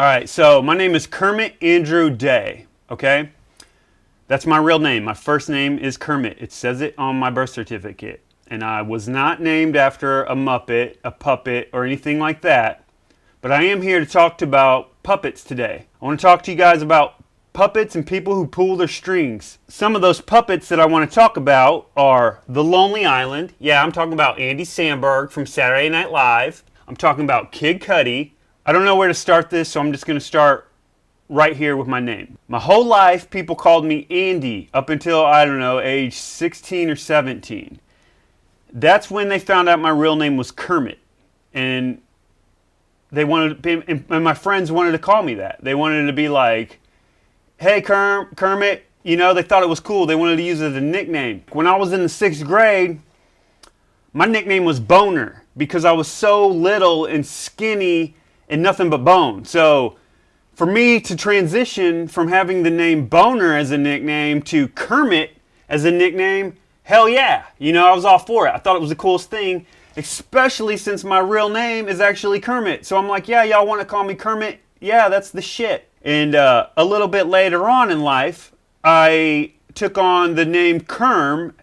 All right, so my name is Kermit Andrew Day, okay? That's my real name. My first name is Kermit. It says it on my birth certificate. And I was not named after a Muppet, a puppet, or anything like that. But I am here to talk about puppets today. I want to talk to you guys about puppets and people who pull their strings. Some of those puppets that I want to talk about are The Lonely Island. Yeah, I'm talking about Andy Samberg from Saturday Night Live. I'm talking about Kid Cudi. I don't know where to start this, so I'm just going to start right here with my name. My whole life, people called me Andy up until, I don't know, age 16 or 17. That's when they found out my real name was Kermit. And and my friends wanted to call me that. They wanted to be like, hey, Kermit. You know, they thought it was cool. They wanted to use it as a nickname. When I was in the 6th grade, my nickname was Boner because I was so little and skinny and nothing but bone. So for me to transition from having the name Boner as a nickname to Kermit as a nickname, hell yeah. You know, I was all for it. I thought it was the coolest thing, especially since my real name is actually Kermit. So I'm like, yeah, y'all want to call me Kermit? Yeah, that's the shit. And a little bit later on in life, I took on the name Kerm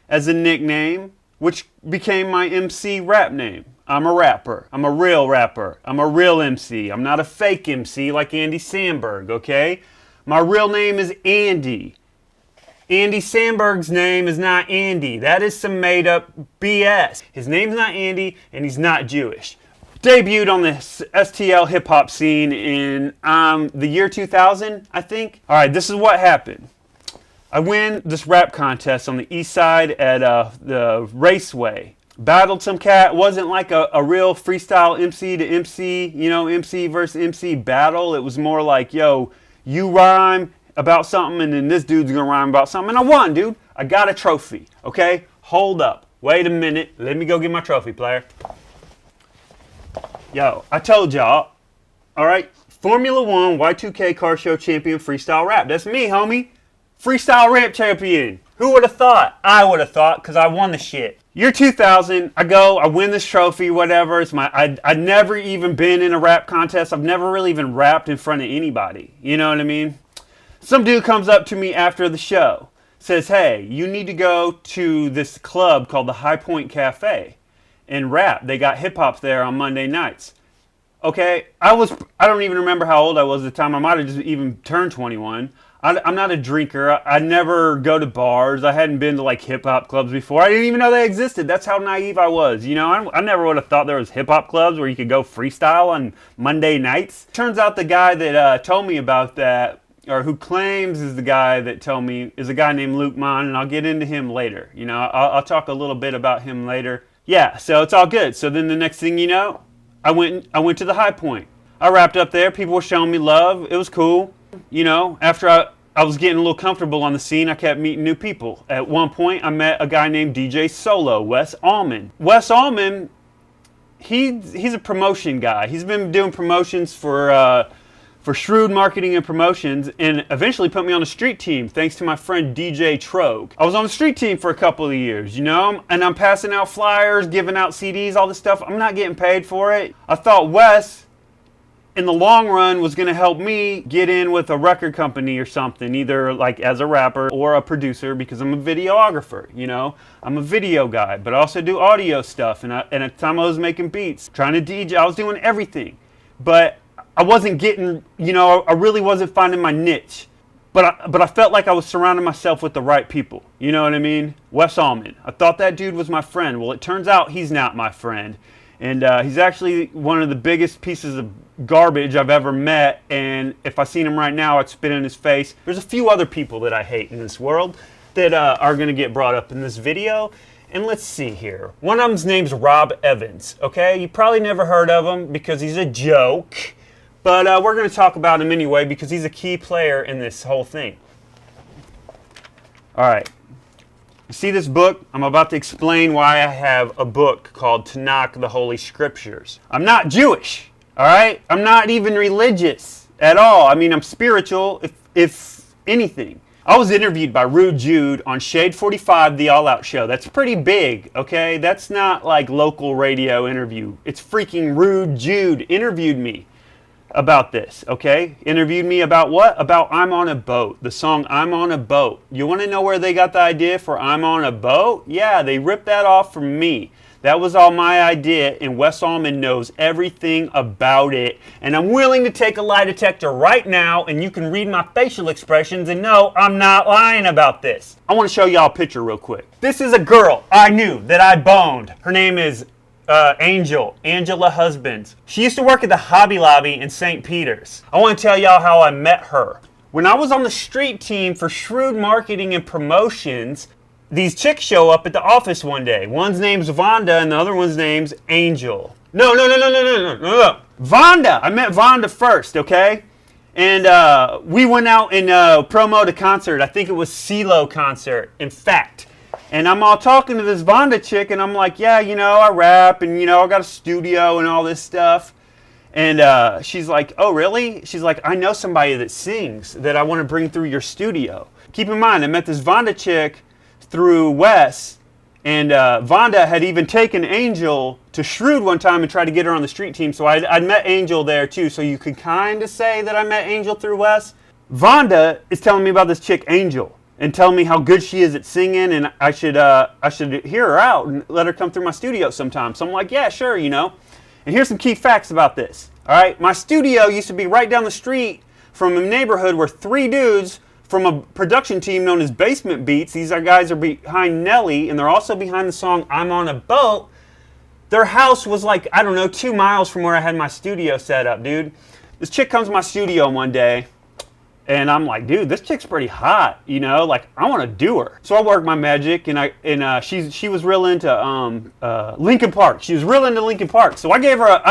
as a nickname, which became my MC rap name. I'm a rapper. I'm a real rapper. I'm a real MC. I'm not a fake MC like Andy Samberg, okay? My real name is Andy. Andy Samberg's name is not Andy. That is some made up BS. His name's not Andy, and he's not Jewish. Debuted on the STL hip hop scene in the year 2000, I think. All right, this is what happened. I win this rap contest on the east side at the Raceway. Battled some cat. Wasn't like a real freestyle MC to MC, you know, MC versus MC battle. It was more like, yo, you rhyme about something and then this dude's gonna rhyme about something. And I won, dude. I got a trophy, okay? Hold up. Wait a minute. Let me go get my trophy, player. Yo, I told y'all, all right? Formula One Y2K car show champion freestyle rap. That's me, homie. Freestyle rap champion. Who would have thought? I would have thought, because I won the shit. Year 2000, I win this trophy, whatever. I'd never even been in a rap contest. I've never really even rapped in front of anybody. You know what I mean? Some dude comes up to me after the show, says, hey, you need to go to this club called the High Point Cafe and rap. They got hip-hop there on Monday nights. Okay, I don't even remember how old I was at the time. I might have just even turned 21. I'm not a drinker. I never go to bars. I hadn't been to like hip-hop clubs before. I didn't even know they existed. That's how naive I was. You know, I never would have thought there was hip-hop clubs where you could go freestyle on Monday nights. Turns out the guy that told me about that, or who claims is the guy that told me, is a guy named Luke Mon, and I'll get into him later. You know, I'll talk a little bit about him later. Yeah, so it's all good. So then the next thing you know, I went to the High Point. I rapped up there. People were showing me love. It was cool. You know, after I was getting a little comfortable on the scene, I kept meeting new people. At one point, I met a guy named DJ Solo, Wes Allman. Wes Allman, he's a promotion guy. He's been doing promotions for Shrewd Marketing and Promotions, and eventually put me on the street team, thanks to my friend DJ Trogue. I was on the street team for a couple of years, you know, and I'm passing out flyers, giving out CDs, all this stuff. I'm not getting paid for it. I thought Wes, in the long run, was going to help me get in with a record company or something, either like as a rapper or a producer, because I'm a videographer, you know. I'm a video guy, but I also do audio stuff, and at the time I was making beats, trying to DJ, I was doing everything. But I wasn't getting, you know, I really wasn't finding my niche. But I felt like I was surrounding myself with the right people. You know what I mean? Wes Allman. I thought that dude was my friend. Well, it turns out he's not my friend. And he's actually one of the biggest pieces of garbage I've ever met. And if I seen him right now, I'd spit in his face. There's a few other people that I hate in this world that are going to get brought up in this video. And let's see here. One of them's name's Rob Evans. Okay? You probably never heard of him because he's a joke. But we're going to talk about him anyway because he's a key player in this whole thing. All right. You see this book? I'm about to explain why I have a book called Tanakh, the Holy Scriptures. I'm not Jewish, all right? I'm not even religious at all. I mean, I'm spiritual, if anything. I was interviewed by Rude Jude on Shade 45, The All Out Show. That's pretty big, okay? That's not like local radio interview. It's freaking Rude Jude interviewed me. about this, okay? Interviewed me about what? About I'm on a Boat, the song I'm on a Boat. You want to know where they got the idea for I'm on a Boat? Yeah, they ripped that off from me. That was all my idea, and Wes Allman knows everything about it. And I'm willing to take a lie detector right now, and you can read my facial expressions and know I'm not lying about this. I want to show y'all a picture real quick. This is a girl I knew that I boned. Her name is Angela Husbands. She used to work at the Hobby Lobby in St. Peter's. I want to tell y'all how I met her. When I was on the street team for Shrewd Marketing and Promotions, these chicks show up at the office one day. One's name's Vonda and the other one's name's Angel. No. Vonda. I met Vonda first, okay? And we went out and promoted a concert. I think it was CeeLo concert, in fact. And I'm all talking to this Vonda chick, and I'm like, yeah, you know, I rap, and, you know, I got a studio and all this stuff. And she's like, oh, really? She's like, I know somebody that sings that I want to bring through your studio. Keep in mind, I met this Vonda chick through Wes, and Vonda had even taken Angel to Shrewd one time and tried to get her on the street team, so I'd met Angel there, too. So you could kind of say that I met Angel through Wes. Vonda is telling me about this chick, Angel, and telling me how good she is at singing, and I should hear her out and let her come through my studio sometime. So I'm like, yeah, sure, you know. And here's some key facts about this. All right, my studio used to be right down the street from a neighborhood where 3 dudes from a production team known as Basement Beats, these guys are behind Nelly, and they're also behind the song I'm on a Boat. Their house was like, I don't know, 2 miles from where I had my studio set up, dude. This chick comes to my studio one day, and I'm like, dude, this chick's pretty hot, you know, like, I want to do her. So I work my magic, and she was real into Linkin Park. She was real into Linkin Park. So I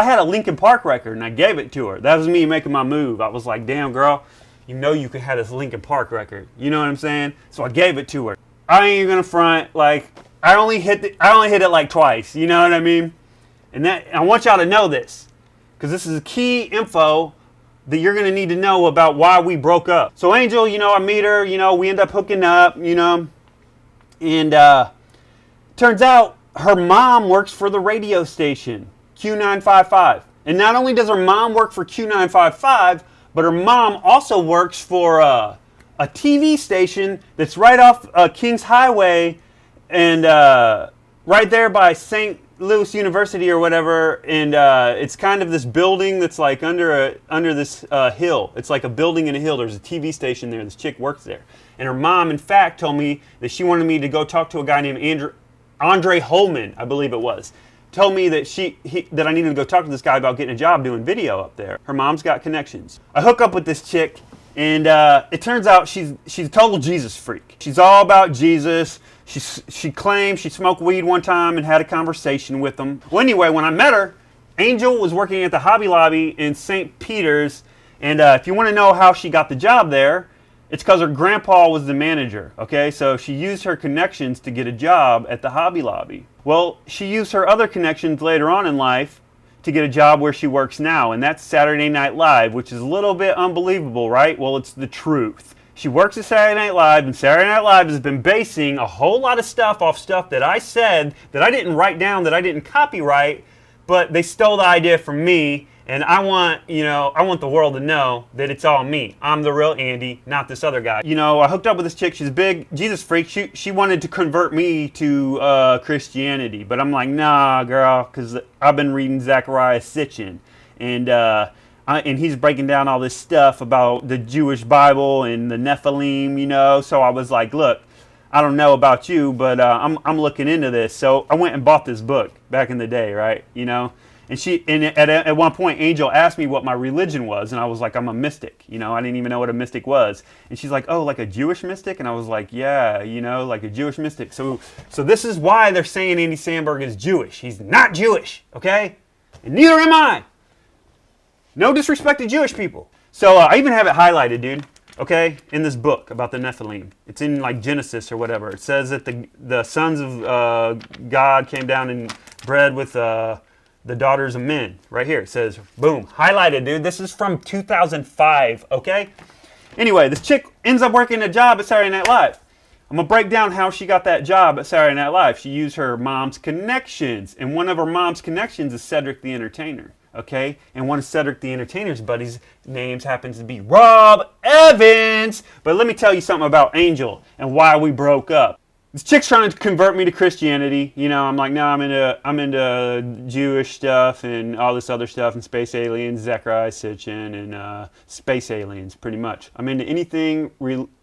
had a Linkin Park record, and I gave it to her. That was me making my move. I was like, damn, girl, you know you could have this Linkin Park record. You know what I'm saying? So I gave it to her. I ain't gonna front, like, I only hit it like twice, you know what I mean? And I want y'all to know this, because this is key info that you're going to need to know about why we broke up. So Angel, you know, I meet her, you know, we end up hooking up, you know, and turns out her mom works for the radio station, Q955. And not only does her mom work for Q955, but her mom also works for a TV station that's right off Kings Highway and right there by St. Louis University or whatever, and it's kind of this building that's like under this hill. It's like a building in a hill. There's a TV station there. This chick works there, and her mom, in fact, told me that she wanted me to go talk to a guy named Andre Holman, I believe it was. Told me that that I needed to go talk to this guy about getting a job doing video up there. Her mom's got connections. I hook up with this chick, and it turns out she's a total Jesus freak. She's all about Jesus. She claims she smoked weed one time and had a conversation with him. Well, anyway, when I met her, Angel was working at the Hobby Lobby in St. Peter's, and if you want to know how she got the job there, it's because her grandpa was the manager, okay? So she used her connections to get a job at the Hobby Lobby. Well, she used her other connections later on in life to get a job where she works now, and that's Saturday Night Live, which is a little bit unbelievable, right? Well, it's the truth. She works at Saturday Night Live, and Saturday Night Live has been basing a whole lot of stuff off stuff that I said, that I didn't write down, that I didn't copyright, but they stole the idea from me, and I want the world to know that it's all me. I'm the real Andy, not this other guy. You know, I hooked up with this chick. She's a big Jesus freak. She wanted to convert me to Christianity, but I'm like, nah, girl, because I've been reading Zechariah Sitchin, and he's breaking down all this stuff about the Jewish Bible and the Nephilim, you know. So I was like, look, I don't know about you, but I'm looking into this. So I went and bought this book back in the day, right? You know, and at one point, Angel asked me what my religion was, and I was like, I'm a mystic. You know, I didn't even know what a mystic was. And she's like, oh, like a Jewish mystic? And I was like, yeah, you know, like a Jewish mystic. So this is why they're saying Andy Samberg is Jewish. He's not Jewish, okay? And neither am I. No disrespect to Jewish people. So I even have it highlighted, dude, okay, in this book about the Nephilim. It's in like Genesis or whatever. It says that the sons of God came down and bred with the daughters of men. Right here. It says, boom, highlighted, dude. This is from 2005, okay? Anyway, this chick ends up working a job at Saturday Night Live. I'm going to break down how she got that job at Saturday Night Live. She used her mom's connections, and one of her mom's connections is Cedric the Entertainer. okay? And one of Cedric the Entertainer's buddies' names happens to be Rob Evans. But let me tell you something about Angel and why we broke up. This chick's trying to convert me to Christianity. You know, I'm like, no, I'm into Jewish stuff and all this other stuff and space aliens, Zechariah Sitchin, and space aliens, pretty much. I'm into anything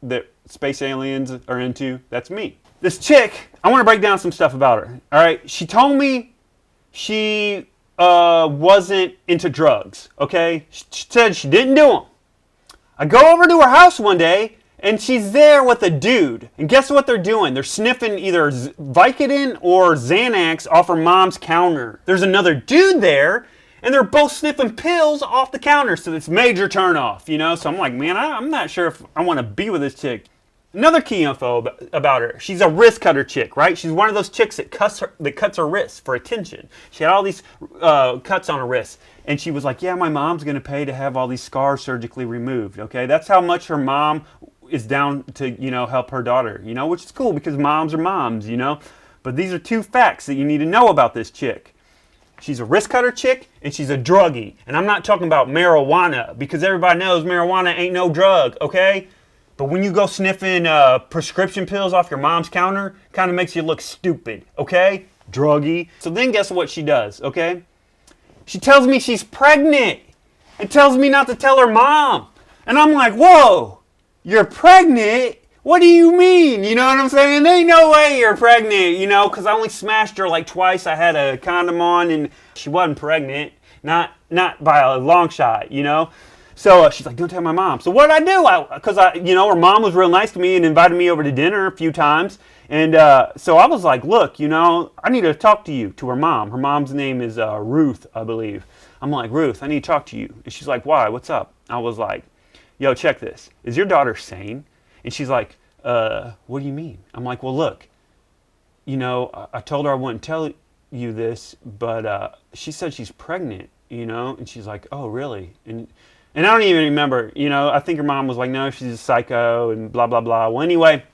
that space aliens are into. That's me. This chick, I want to break down some stuff about her. All right, she told me she wasn't into drugs. Okay, she said she didn't do them. I go over to her house one day. And she's there with a dude. And guess what they're doing? They're sniffing either Vicodin or Xanax off her mom's counter. There's another dude there, and they're both sniffing pills off the counter. So it's major turnoff, you know? So I'm like, man, I'm not sure if I want to be with this chick. Another key info about her. She's a wrist cutter chick, right? She's one of those chicks that cuts her wrists for attention. She had all these cuts on her wrists. And she was like, yeah, my mom's going to pay to have all these scars surgically removed, okay? That's how much her mom is down to, you know, help her daughter, you know, which is cool because moms are moms, you know. But these are two facts that you need to know about this chick. She's a wrist cutter chick and she's a druggie. And I'm not talking about marijuana because everybody knows marijuana ain't no drug, okay? But when you go sniffing prescription pills off your mom's counter, kind of makes you look stupid, okay? Druggie. So then guess what she does, okay? She tells me she's pregnant and tells me not to tell her mom. And I'm like, whoa. You're pregnant? What do you mean? You know what I'm saying? There ain't no way you're pregnant, you know, because I only smashed her like twice. I had a condom on and she wasn't pregnant. Not by a long shot, you know. So she's like, don't tell my mom. So what did I do? Because you know, her mom was real nice to me and invited me over to dinner a few times. And so I was like, look, you know, I need to talk to you, to her mom. Her mom's name is Ruth, I believe. I'm like, Ruth, I need to talk to you. And she's like, why? What's up? I was like, yo, check this. Is your daughter sane? And she's like, what do you mean? I'm like, well, look, you know, I told her I wouldn't tell you this, but she said she's pregnant, you know? And she's like, oh, really? And I don't even remember, you know, I think her mom was like, no, she's a psycho and blah, blah, blah. Well, anyway,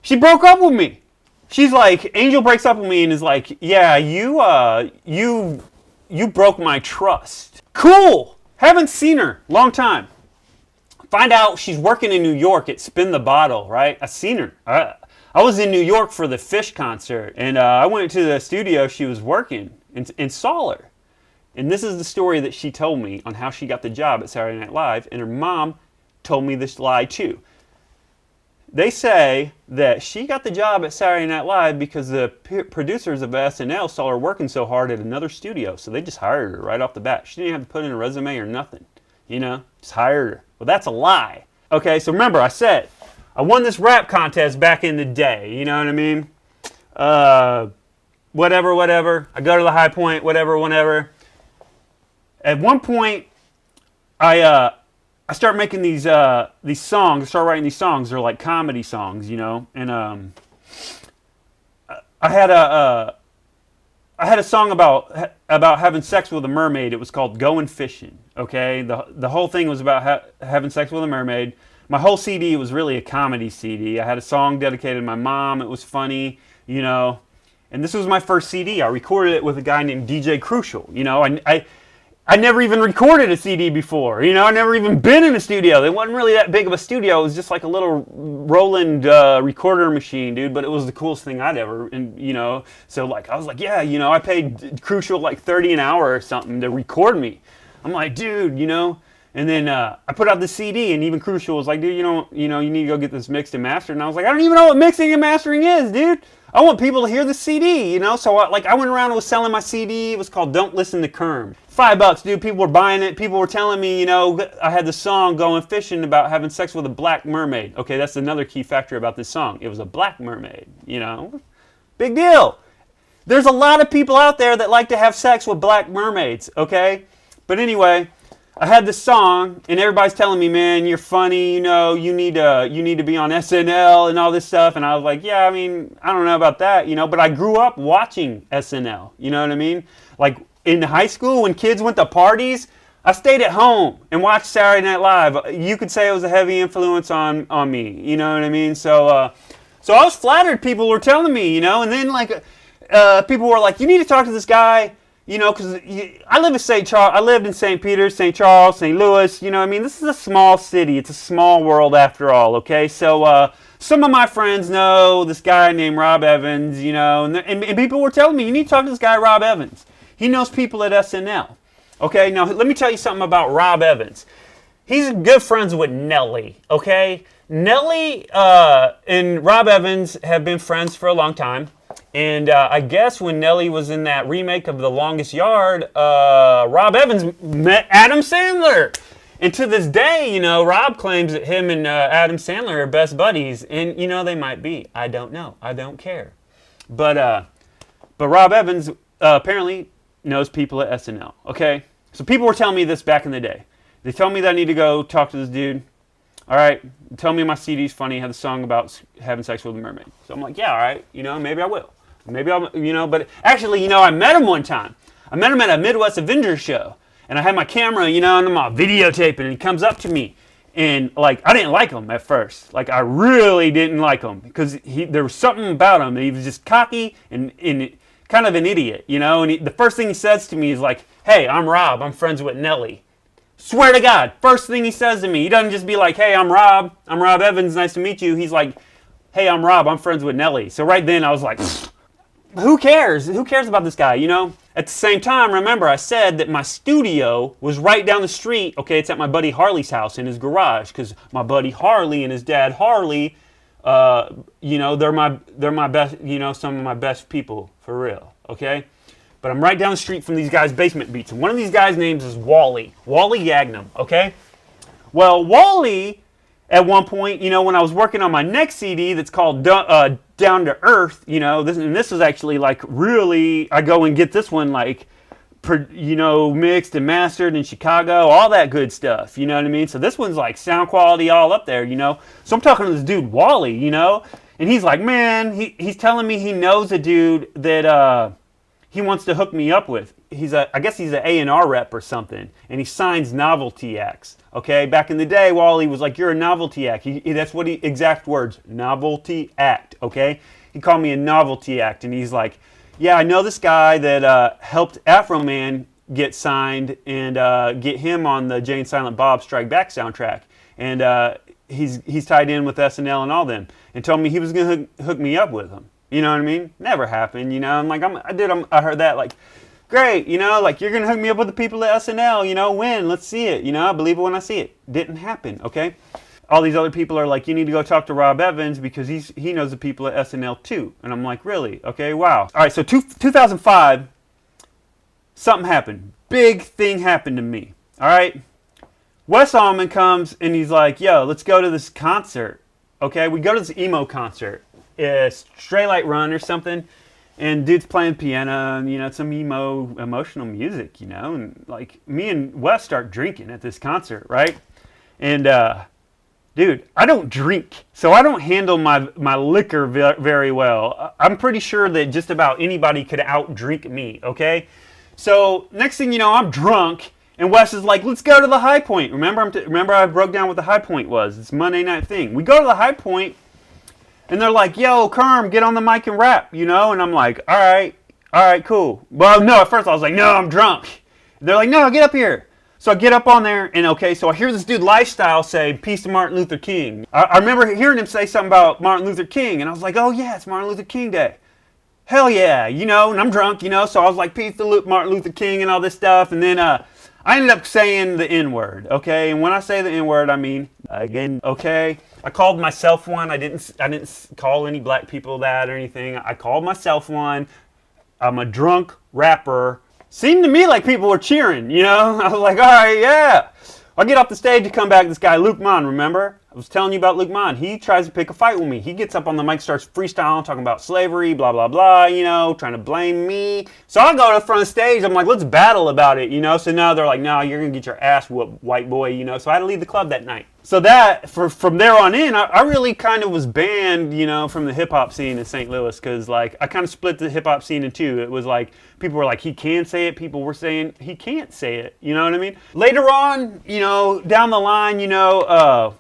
she broke up with me. She's like, Angel breaks up with me and is like, yeah, you broke my trust. Cool. Haven't seen her. Long time. Find out she's working in New York at Spin the Bottle, right? I seen her. I was in New York for the Fish concert, and I went to the studio she was working and saw her. And this is the story that she told me on how she got the job at Saturday Night Live, and her mom told me this lie too. They say that she got the job at Saturday Night Live because the producers of SNL saw her working so hard at another studio, so they just hired her right off the bat. She didn't have to put in a resume or nothing, you know, just hired her. Well, that's a lie. Okay, so remember, I said I won this rap contest back in the day. You know what I mean? Whatever. I go to the high point, whatever. At one point, I start making these songs. I start writing these songs. They're like comedy songs, you know. And I had a song about having sex with a mermaid. It was called "Going Fishing." Okay, the whole thing was about having sex with a mermaid. My whole CD was really a comedy CD. I had a song dedicated to my mom. It was funny, you know. And this was my first CD. I recorded it with a guy named DJ Crucial. You know, I never even recorded a CD before. You know, I never even been in a studio. It wasn't really that big of a studio. It was just like a little Roland recorder machine, dude. But it was the coolest thing I'd ever, and you know. So like, I was like, yeah, you know, I paid Crucial like $30 an hour or something to record me. I'm like, dude, you know. And then I put out the CD, and even Crucial was like, dude, you need to go get this mixed and mastered. And I was like, I don't even know what mixing and mastering is, dude. I want people to hear the CD, you know. So I went around and was selling my CD. It was called "Don't Listen to Kerm." $5, dude. People were buying it. People were telling me, you know, I had the song "Going Fishing" about having sex with a black mermaid. Okay, that's another key factor about this song. It was a black mermaid, you know. Big deal. There's a lot of people out there that like to have sex with black mermaids, okay? But anyway, I had this song, and everybody's telling me, man, you're funny, you know, you need to be on SNL and all this stuff. And I was like, yeah, I mean, I don't know about that, you know, but I grew up watching SNL, you know what I mean? Like in high school when kids went to parties, I stayed at home and watched Saturday Night Live. You could say it was a heavy influence on me, you know what I mean? So I was flattered people were telling me, you know, and then like people were like, you need to talk to this guy. You know, because I live in St. Charles. I lived in St. Peter, St. Charles, St. Louis. You know, I mean, this is a small city. It's a small world after all. Okay, so some of my friends know this guy named Rob Evans. You know, and people were telling me you need to talk to this guy Rob Evans. He knows people at SNL. Okay, now let me tell you something about Rob Evans. He's good friends with Nelly. Okay, Nelly and Rob Evans have been friends for a long time. And I guess when Nelly was in that remake of The Longest Yard, Rob Evans met Adam Sandler. And to this day, you know, Rob claims that him and Adam Sandler are best buddies. And, you know, they might be. I don't know. I don't care. But Rob Evans apparently knows people at SNL. Okay? So people were telling me this back in the day. They told me that I need to go talk to this dude. All right, tell me my CD's funny. I have a song about having sex with a mermaid. So I'm like, yeah, all right, you know, maybe I will. Maybe I'll, you know, but actually, you know, I met him one time. I met him at a Midwest Avengers show. And I had my camera, you know, and I'm all videotaping. And he comes up to me. And, like, I didn't like him at first. Like, I really didn't like him. Because there was something about him. He was just cocky and kind of an idiot, you know. And the first thing he says to me is like, hey, I'm Rob. I'm friends with Nelly. Swear to God, first thing he says to me, he doesn't just be like, hey, I'm Rob Evans, nice to meet you. He's like, hey, I'm Rob, I'm friends with Nelly. So right then I was like, who cares? Who cares about this guy, you know? At the same time, remember I said that my studio was right down the street. Okay, it's at my buddy Harley's house in his garage because my buddy Harley and his dad Harley, you know, they're my best, you know, some of my best people for real, okay? But I'm right down the street from these guys' basement beats. And one of these guys' names is Wally Yagnum, okay? Well, Wally, at one point, you know, when I was working on my next CD that's called Down to Earth, you know, this is actually like really, I go and get this one like, you know, mixed and mastered in Chicago, all that good stuff, you know what I mean? So this one's like sound quality all up there, you know? So I'm talking to this dude, Wally, you know? And he's like, man, he's telling me he knows a dude that, he wants to hook me up with. I guess he's an A&R rep or something, and he signs novelty acts. Okay, back in the day, Wally was like, "You're a novelty act." That's what exact words, novelty act. Okay, he called me a novelty act, and he's like, "Yeah, I know this guy that helped Afro Man get signed and get him on the Jay and Silent Bob Strike Back soundtrack, and he's tied in with SNL and all them, and told me he was gonna hook me up with him." You know what I mean? Never happened, you know? I'm like, I heard that, like, great, you know? Like, you're going to hook me up with the people at SNL, you know? When? Let's see it, you know? I believe it when I see it. Didn't happen, okay? All these other people are like, you need to go talk to Rob Evans because he knows the people at SNL too. And I'm like, really? Okay, wow. All right, so 2005, something happened. Big thing happened to me, all right? Wes Allman comes and he's like, yo, let's go to this concert, okay? We go to this emo concert. Straight Light Run or something, and dude's playing piano and, you know, some emotional music, you know, and like me and Wes start drinking at this concert, right? And dude, I don't drink, so I don't handle my liquor very well. I'm pretty sure that just about anybody could out-drink me, okay? So next thing you know, I'm drunk, and Wes is like, let's go to the High Point. Remember I broke down what the High Point was. It's a Monday night thing. We go to the High Point, and they're like, yo, Kerm, get on the mic and rap, you know? And I'm like, all right, cool. Well, no, at first I was like, no, I'm drunk. They're like, no, get up here. So I get up on there, and okay, so I hear this dude Lifestyle say, peace to Martin Luther King. I remember hearing him say something about Martin Luther King, and I was like, oh yeah, it's Martin Luther King Day. Hell yeah, you know, and I'm drunk, you know, so I was like, peace to Martin Luther King and all this stuff, and then I ended up saying the N-word, okay? And when I say the N-word, I mean, again, okay? I called myself one. I didn't call any black people that or anything. I called myself one. I'm a drunk rapper. Seemed to me like people were cheering, you know? I was like, all right, yeah. I get off the stage to come back. This guy, Luke Mon, remember? I was telling you about Luke Mon. He tries to pick a fight with me. He gets up on the mic, starts freestyling, talking about slavery, blah, blah, blah, you know, trying to blame me. So I go to the front of the stage. I'm like, let's battle about it, you know? So now they're like, no, you're going to get your ass whooped, white boy, you know? So I had to leave the club that night. So that, from there on in, I really kind of was banned, you know, from the hip-hop scene in St. Louis because, like, I kind of split the hip-hop scene in two. It was like, people were like, he can say it. People were saying, he can't say it. You know what I mean? Later on, you know, down the line, you know,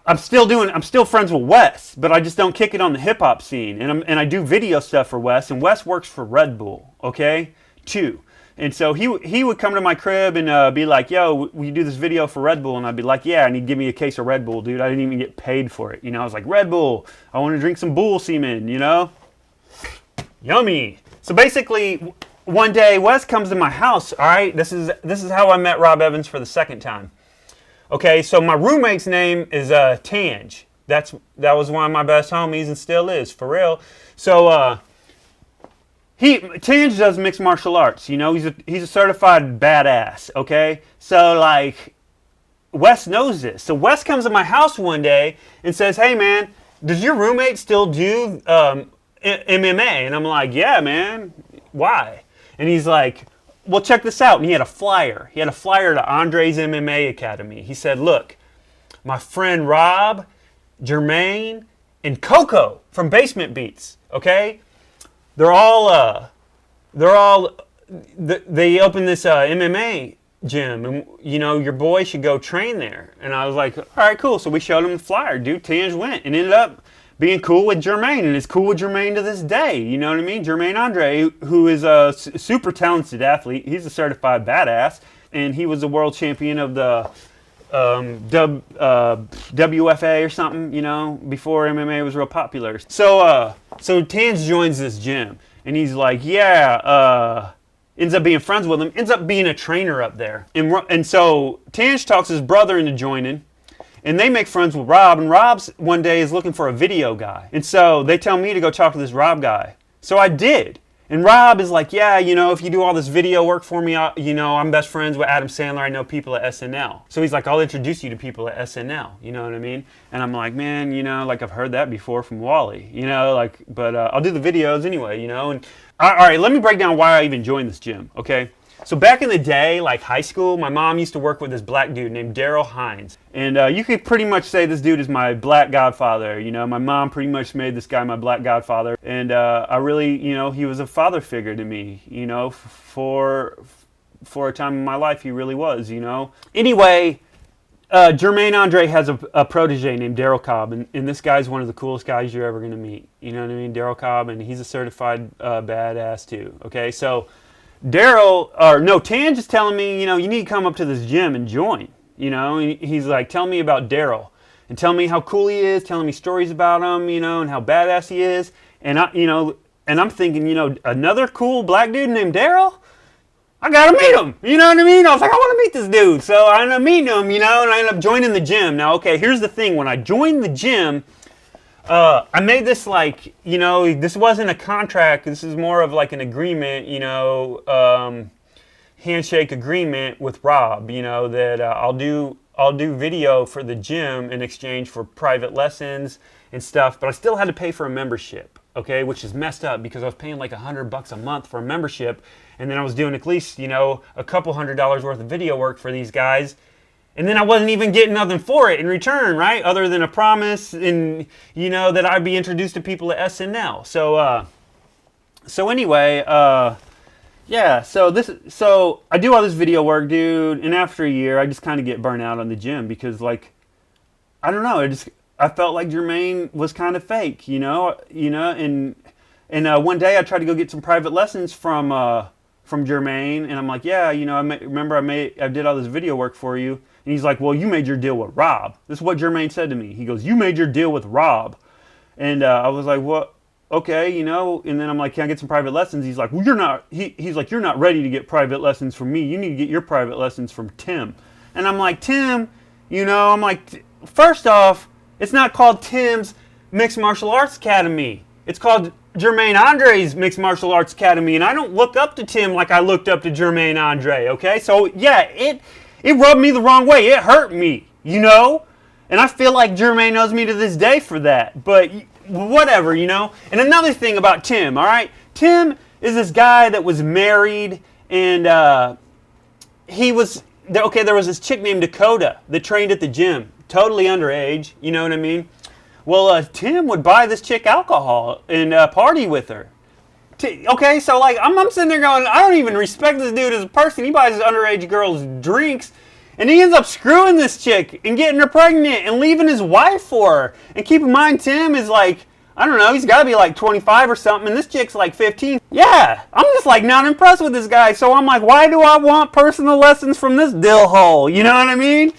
I'm still friends with Wes, but I just don't kick it on the hip-hop scene. And I do video stuff for Wes, and Wes works for Red Bull, okay? too. And so he would come to my crib and be like, yo, will you do this video for Red Bull? And I'd be like, yeah, and he'd give me a case of Red Bull, dude. I didn't even get paid for it. I was like, Red Bull, I want to drink some bull semen, Yummy. So basically, one day, Wes comes to my house, all right? This is how I met Rob Evans for the second time. Okay, so my roommate's name is Tange. That was one of my best homies and still is, for real. So, Tange does mixed martial arts, he's a certified badass, okay? So, like, Wes knows this. So Wes comes to my house one day and says, hey, man, does your roommate still do MMA? And I'm like, yeah, man, why? And he's like, well, check this out. And he had a flyer. He had a flyer to Andre's MMA Academy. He said, look, my friend Rob, Jermaine, and Coco from Basement Beats, okay? They opened this MMA gym, and your boy should go train there. And I was like, all right, cool. So we showed him the flyer. Dude, Tange went and ended up being cool with Jermaine, and is cool with Jermaine to this day. You know what I mean? Jermaine Andre, who is a super talented athlete. He's a certified badass, and he was the world champion of the WFA or something, before MMA was real popular. So Tange joins this gym, and he's like, yeah, ends up being friends with him, ends up being a trainer up there. And so Tange talks his brother into joining, and they make friends with Rob, and Rob's one day is looking for a video guy. And so they tell me to go talk to this Rob guy. So I did. And Rob is like, yeah, if you do all this video work for me, I'm best friends with Adam Sandler. I know people at SNL. So he's like, I'll introduce you to people at SNL. You know what I mean? And I'm like, man, like I've heard that before from Wally, but I'll do the videos anyway, And all right, let me break down why I even joined this gym, okay? So back in the day, like high school, my mom used to work with this black dude named Daryl Hines. And you could pretty much say this dude is my black godfather. My mom pretty much made this guy my black godfather. And I really, he was a father figure to me, for a time in my life, he really was, Anyway, Jermaine Andre has a protege named Daryl Cobb. And this guy's one of the coolest guys you're ever going to meet. You know what I mean? Daryl Cobb, and he's a certified badass too. Okay, so Tange is telling me, you need to come up to this gym and join, he's like, tell me about Daryl and tell me how cool he is, telling me stories about him, and how badass he is. And I'm thinking, another cool black dude named Daryl, I gotta meet him, you know what I mean? I was like, I want to meet this dude. So I ended up meeting him, and I ended up joining the gym. Now, okay, here's the thing. When I joined the gym, I made this like, this wasn't a contract. This is more of like an agreement, handshake agreement with Rob, that I'll do video for the gym in exchange for private lessons and stuff. But I still had to pay for a membership, okay, which is messed up because I was paying like $100 a month for a membership. And then I was doing at least, a couple $100s worth of video work for these guys. And then I wasn't even getting nothing for it in return, right? Other than a promise and, that I'd be introduced to people at SNL. So anyway, yeah, so I do all this video work, dude. And after a year, I just kind of get burnt out on the gym because, like, I don't know. I felt like Jermaine was kind of fake, and one day I tried to go get some private lessons from Jermaine. And I'm like, yeah, I did all this video work for you. And he's like, well, you made your deal with Rob. This is what Jermaine said to me. He goes, you made your deal with Rob. And I was like, what? Okay, and then I'm like, can I get some private lessons? He's like, well, he's like, you're not ready to get private lessons from me. You need to get your private lessons from Tim. And I'm like, Tim, I'm like, first off, it's not called Tim's Mixed Martial Arts Academy. It's called Jermaine Andre's Mixed Martial Arts Academy. And I don't look up to Tim like I looked up to Jermaine Andre, okay? So, yeah, it rubbed me the wrong way. It hurt me, And I feel like Jermaine knows me to this day for that. But whatever, And another thing about Tim, all right? Tim is this guy that was married, and there was this chick named Dakota that trained at the gym. Totally underage, you know what I mean? Well, Tim would buy this chick alcohol and party with her. Okay, so like I'm sitting there going, I don't even respect this dude as a person. He buys underage girls drinks, and he ends up screwing this chick and getting her pregnant and leaving his wife for her. And keep in mind, Tim is like, I don't know, he's got to be like 25 or something, and this chick's like 15. Yeah, I'm just like not impressed with this guy. So I'm like, why do I want personal lessons from this dill hole? You know what I mean?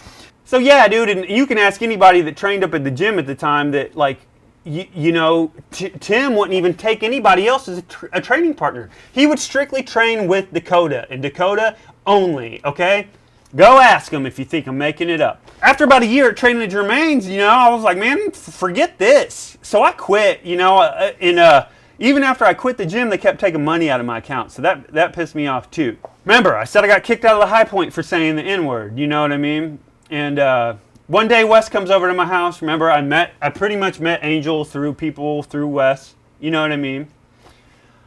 So yeah, dude, and you can ask anybody that trained up at the gym at the time that, like, you know, Tim wouldn't even take anybody else as a training partner. He would strictly train with Dakota, and Dakota only, okay? Go ask him if you think I'm making it up. After about a year at training at Jermaine's, you know, I was like, man, forget this. So I quit, you know, and even after I quit the gym, they kept taking money out of my account. So that pissed me off too. Remember, I said I got kicked out of the High Point for saying the N-word, you know what I mean? And one day Wes comes over to my house. Remember, I pretty much met Angel through Wes, you know what I mean?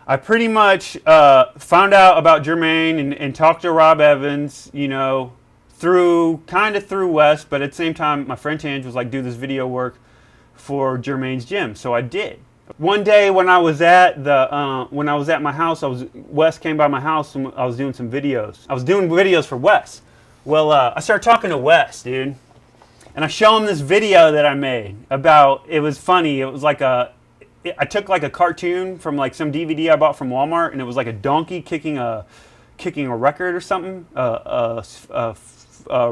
I pretty much found out about Jermaine and talked to Rob Evans, you know, through Wes, but at the same time, my friend Tange was like, do this video work for Jermaine's gym, so I did. One day when I was at my house, Wes came by my house and I was doing some videos. I was doing videos for Wes. Well, I started talking to Wes, dude, and I show him this video that I made about. It was funny. It was like I took like a cartoon from like some DVD I bought from Walmart, and it was like a donkey kicking a record or something, a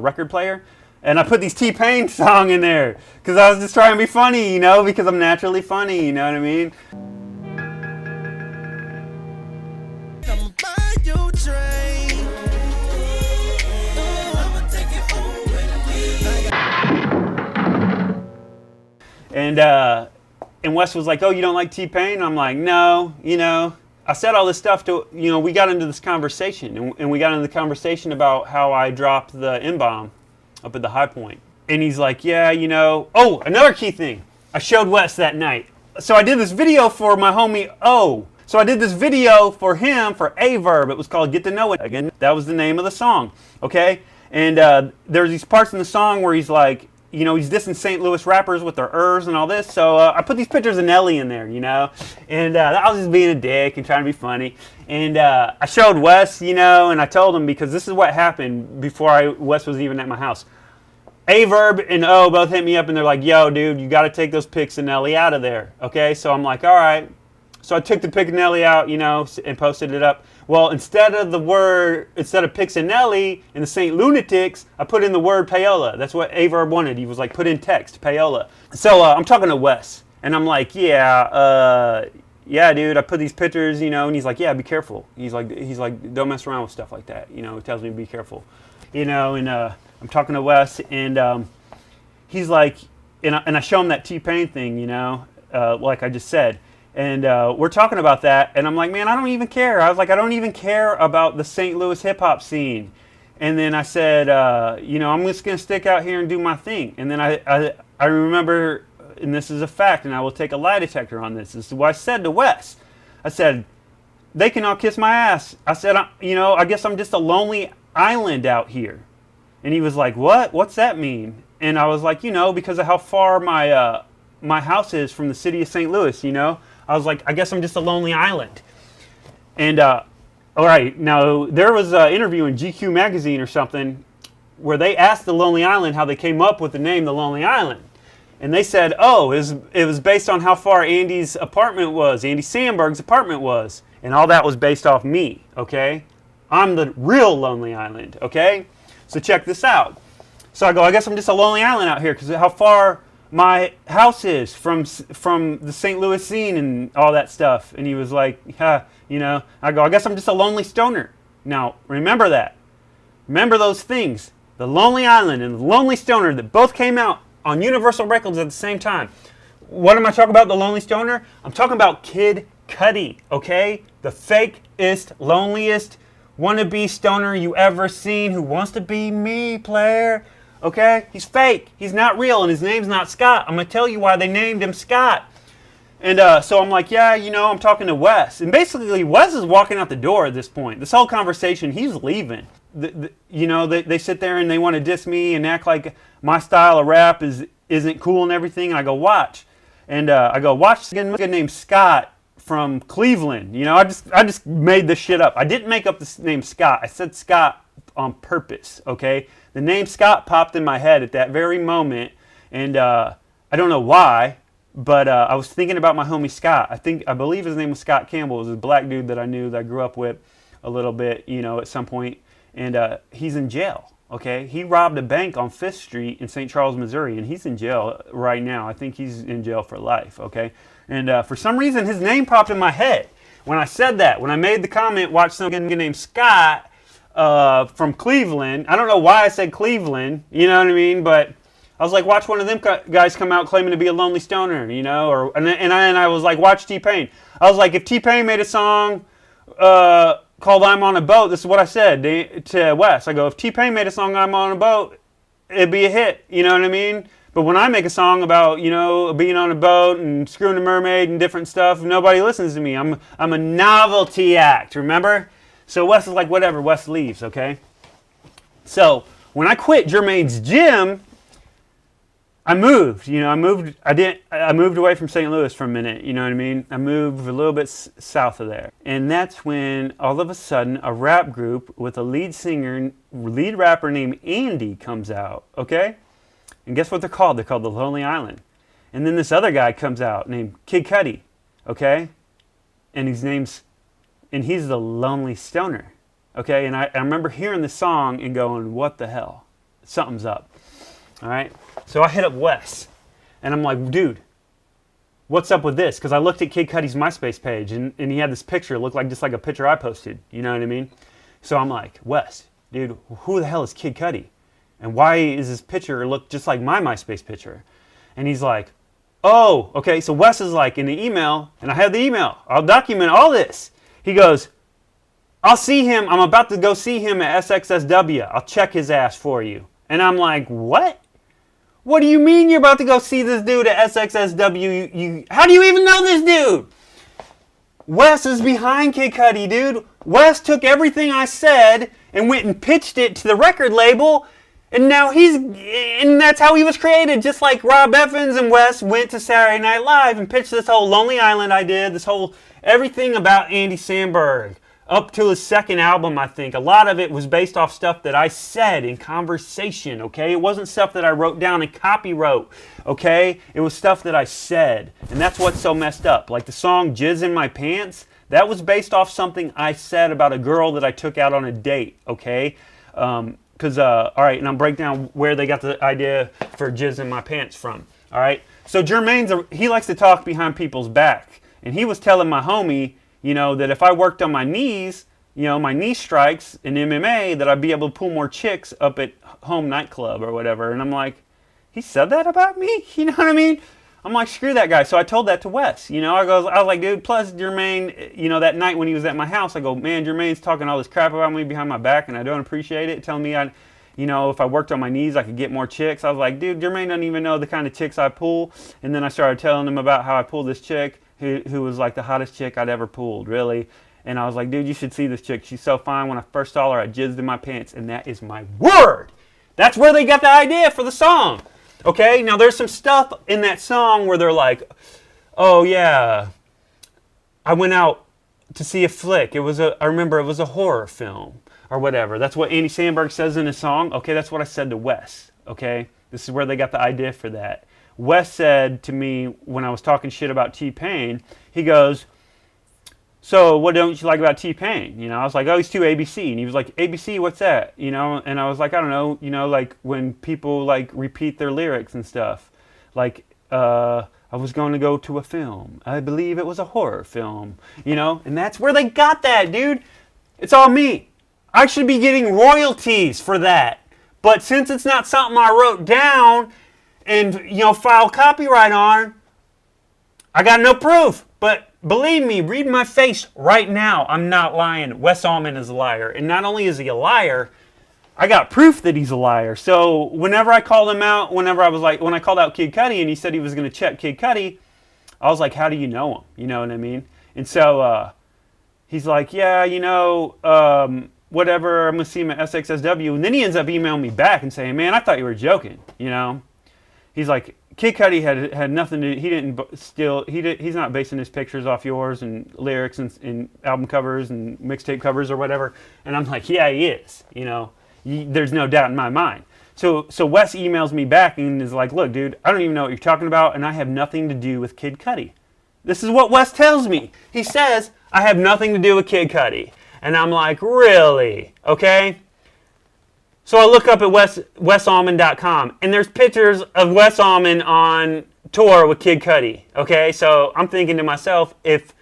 record player, and I put these T-Pain song in there because I was just trying to be funny, you know, because I'm naturally funny, you know what I mean? Come buy your train. I'ma take it home with me. And Wes was like, oh, you don't like T-Pain? I'm like, no, you know. I said all this stuff to, you know, we got into this conversation. And we got into the conversation about how I dropped the N-bomb up at the High Point. And he's like, yeah, you know. Oh, another key thing. I showed Wes that night. So I did this video for my homie O. So I did this video for him for A-Verb. It was called Get to Know It. Again, that was the name of the song, okay? And there's these parts in the song where he's like, you know, he's dissing St. Louis rappers with their ers and all this. So I put these pictures of Nelly in there, you know. And I was just being a dick and trying to be funny. And I showed Wes, you know, and I told him, because this is what happened before Wes was even at my house. A-Verb and O both hit me up and they're like, yo, dude, you got to take those pics of Nelly out of there, okay? So I'm like, all right. So I took the pic of Nelly out, you know, and posted it up. Well, instead of Pixinelli and the St. Lunatics, I put in the word payola. That's what A-Verb wanted. He was like, put in text, payola. So I'm talking to Wes, and I'm like, yeah, dude, I put these pictures, you know, and he's like, yeah, be careful. He's like, don't mess around with stuff like that. You know, he tells me to be careful. You know, and I'm talking to Wes, and he's like, and I show him that T-Pain thing, you know, like I just said. And we're talking about that, and I'm like, man, I don't even care. I was like, I don't even care about the St. Louis hip-hop scene. And then I said, you know, I'm just going to stick out here and do my thing. And then I remember, and this is a fact, and I will take a lie detector on this. This is what I said to Wes. I said, they can all kiss my ass. I said, you know, I guess I'm just a lonely island out here. And he was like, what? What's that mean? And I was like, you know, because of how far my house is from the city of St. Louis, you know. I was like, I guess I'm just a lonely island. And, all right, now, there was an interview in GQ magazine or something where they asked the Lonely Island how they came up with the name The Lonely Island. And they said, oh, it was based on how far Andy's apartment was, Andy Samberg's apartment was. And all that was based off me, okay? I'm the real Lonely Island, okay? So check this out. So I go, I guess I'm just a lonely island out here because of how far my house is from the St. Louis scene and all that stuff. And he was like, yeah, you know. I go, I guess I'm just a lonely stoner. Now, remember that. Remember those things. The Lonely Island and the Lonely Stoner that both came out on Universal Records at the same time. What am I talking about, the Lonely Stoner? I'm talking about Kid Cudi, okay? The fakest, loneliest wannabe stoner you ever seen who wants to be me, player. Okay? He's fake. He's not real, and his name's not Scott. I'm going to tell you why they named him Scott. And so I'm like, yeah, you know, I'm talking to Wes. And basically, Wes is walking out the door at this point. This whole conversation, he's leaving. You know, they sit there and they want to diss me and act like my style of rap isn't cool and everything. And I go, watch. And I go, watch this guy named Scott from Cleveland. You know, I just made this shit up. I didn't make up the name Scott. I said Scott on purpose, okay? The name Scott popped in my head at that very moment, and I don't know why, But I was thinking about my homie Scott. I believe his name was Scott Campbell. It was a black dude that I knew, that I grew up with a little bit, at some point. And he's in jail, okay? He robbed a bank on 5th Street in St. Charles, Missouri, and he's in jail right now. I think he's in jail for life, okay? And for some reason, his name popped in my head. When I said that, when I made the comment, watch some guy named Scott from Cleveland. I don't know why I said Cleveland, you know what I mean? But I was like, watch one of them guys come out claiming to be a lonely stoner, and I was like, watch T-Pain. I was like, if T-Pain made a song called I'm on a Boat, this is what I said to Wes. I go, if T-Pain made a song, I'm on a boat, it'd be a hit, you know what I mean? But when I make a song about, being on a boat and screwing a mermaid and different stuff, nobody listens to me. I'm a novelty act, remember? So Wes is like, whatever, Wes leaves, okay? So when I quit Jermaine's gym, I moved. I moved away from St. Louis for a minute, you know what I mean? I moved a little bit south of there. And that's when all of a sudden a rap group with a lead rapper named Andy comes out, okay? And guess what they're called? They're called The Lonely Island. And then this other guy comes out named Kid Cudi, okay? And he's the Lonely Stoner, okay? And I remember hearing the song and going, what the hell? Something's up, all right? So I hit up Wes, and I'm like, dude, what's up with this? Because I looked at Kid Cudi's MySpace page, and he had this picture. It looked like just like a picture I posted, you know what I mean? So I'm like, Wes, dude, who the hell is Kid Cudi? And why is his picture look just like my MySpace picture? And he's like, oh, okay. So Wes is like, in the email, and I have the email. I'll document all this. He goes, I'll see him. I'm about to go see him at SXSW. I'll check his ass for you. And I'm like, what? What do you mean you're about to go see this dude at SXSW? How do you even know this dude? Wes is behind Kid Cudi, dude. Wes took everything I said and went and pitched it to the record label. And now and that's how he was created. Just like Rob Evans and Wes went to Saturday Night Live and pitched this whole Lonely Island idea, this whole everything about Andy Samberg. Up to his second album, I think. A lot of it was based off stuff that I said in conversation, okay? It wasn't stuff that I wrote down and copywrote, okay? It was stuff that I said. And that's what's so messed up. Like the song Jizz in My Pants, that was based off something I said about a girl that I took out on a date, okay? All right, and I'll break down where they got the idea for Jizz in My Pants from, all right? So Jermaine's, he likes to talk behind people's back. And he was telling my homie, that if I worked on my knees, my knee strikes in MMA, that I'd be able to pull more chicks up at home nightclub or whatever. And I'm like, he said that about me? You know what I mean? I'm like, screw that guy. So I told that to Wes. I was like, dude, plus Jermaine, that night when he was at my house, I go, man, Jermaine's talking all this crap about me behind my back and I don't appreciate it. Telling me if I worked on my knees, I could get more chicks. I was like, dude, Jermaine doesn't even know the kind of chicks I pull. And then I started telling him about how I pulled this chick who was like the hottest chick I'd ever pulled, really. And I was like, dude, you should see this chick. She's so fine. When I first saw her, I jizzed in my pants. And that is my word. That's where they got the idea for the song. Okay? Now, there's some stuff in that song where they're like, oh, yeah, I went out to see a flick. I remember it was a horror film or whatever. That's what Andy Samberg says in his song. Okay, that's what I said to Wes. Okay? This is where they got the idea for that. Wes said to me when I was talking shit about T-Pain, he goes, so what don't you like about T-Pain? I was like, oh, he's too ABC. And he was like, ABC, what's that? And I was like, I don't know, like when people like repeat their lyrics and stuff. Like, I was going to go to a film. I believe it was a horror film, and that's where they got that, dude. It's all me. I should be getting royalties for that. But since it's not something I wrote down and, file copyright on, I got no proof. But believe me, read my face right now. I'm not lying. Wes Allman is a liar. And not only is he a liar, I got proof that he's a liar. So whenever I called him out, when I called out Kid Cudi and he said he was going to check Kid Cudi, I was like, how do you know him? You know what I mean? And so he's like, yeah, whatever, I'm going to see him at SXSW. And then he ends up emailing me back and saying, man, I thought you were joking, He's like, Kid Cudi had nothing to, he didn't steal, he's not basing his pictures off yours and lyrics and album covers and mixtape covers or whatever. And I'm like, yeah, he is, there's no doubt in my mind. So Wes emails me back and is like, look, dude, I don't even know what you're talking about, and I have nothing to do with Kid Cudi. This is what Wes tells me. He says, I have nothing to do with Kid Cudi. And I'm like, really? Okay? So I look up at wesalmond.com, and there's pictures of Wes Almond on tour with Kid Cudi. Okay? So I'm thinking to myself, if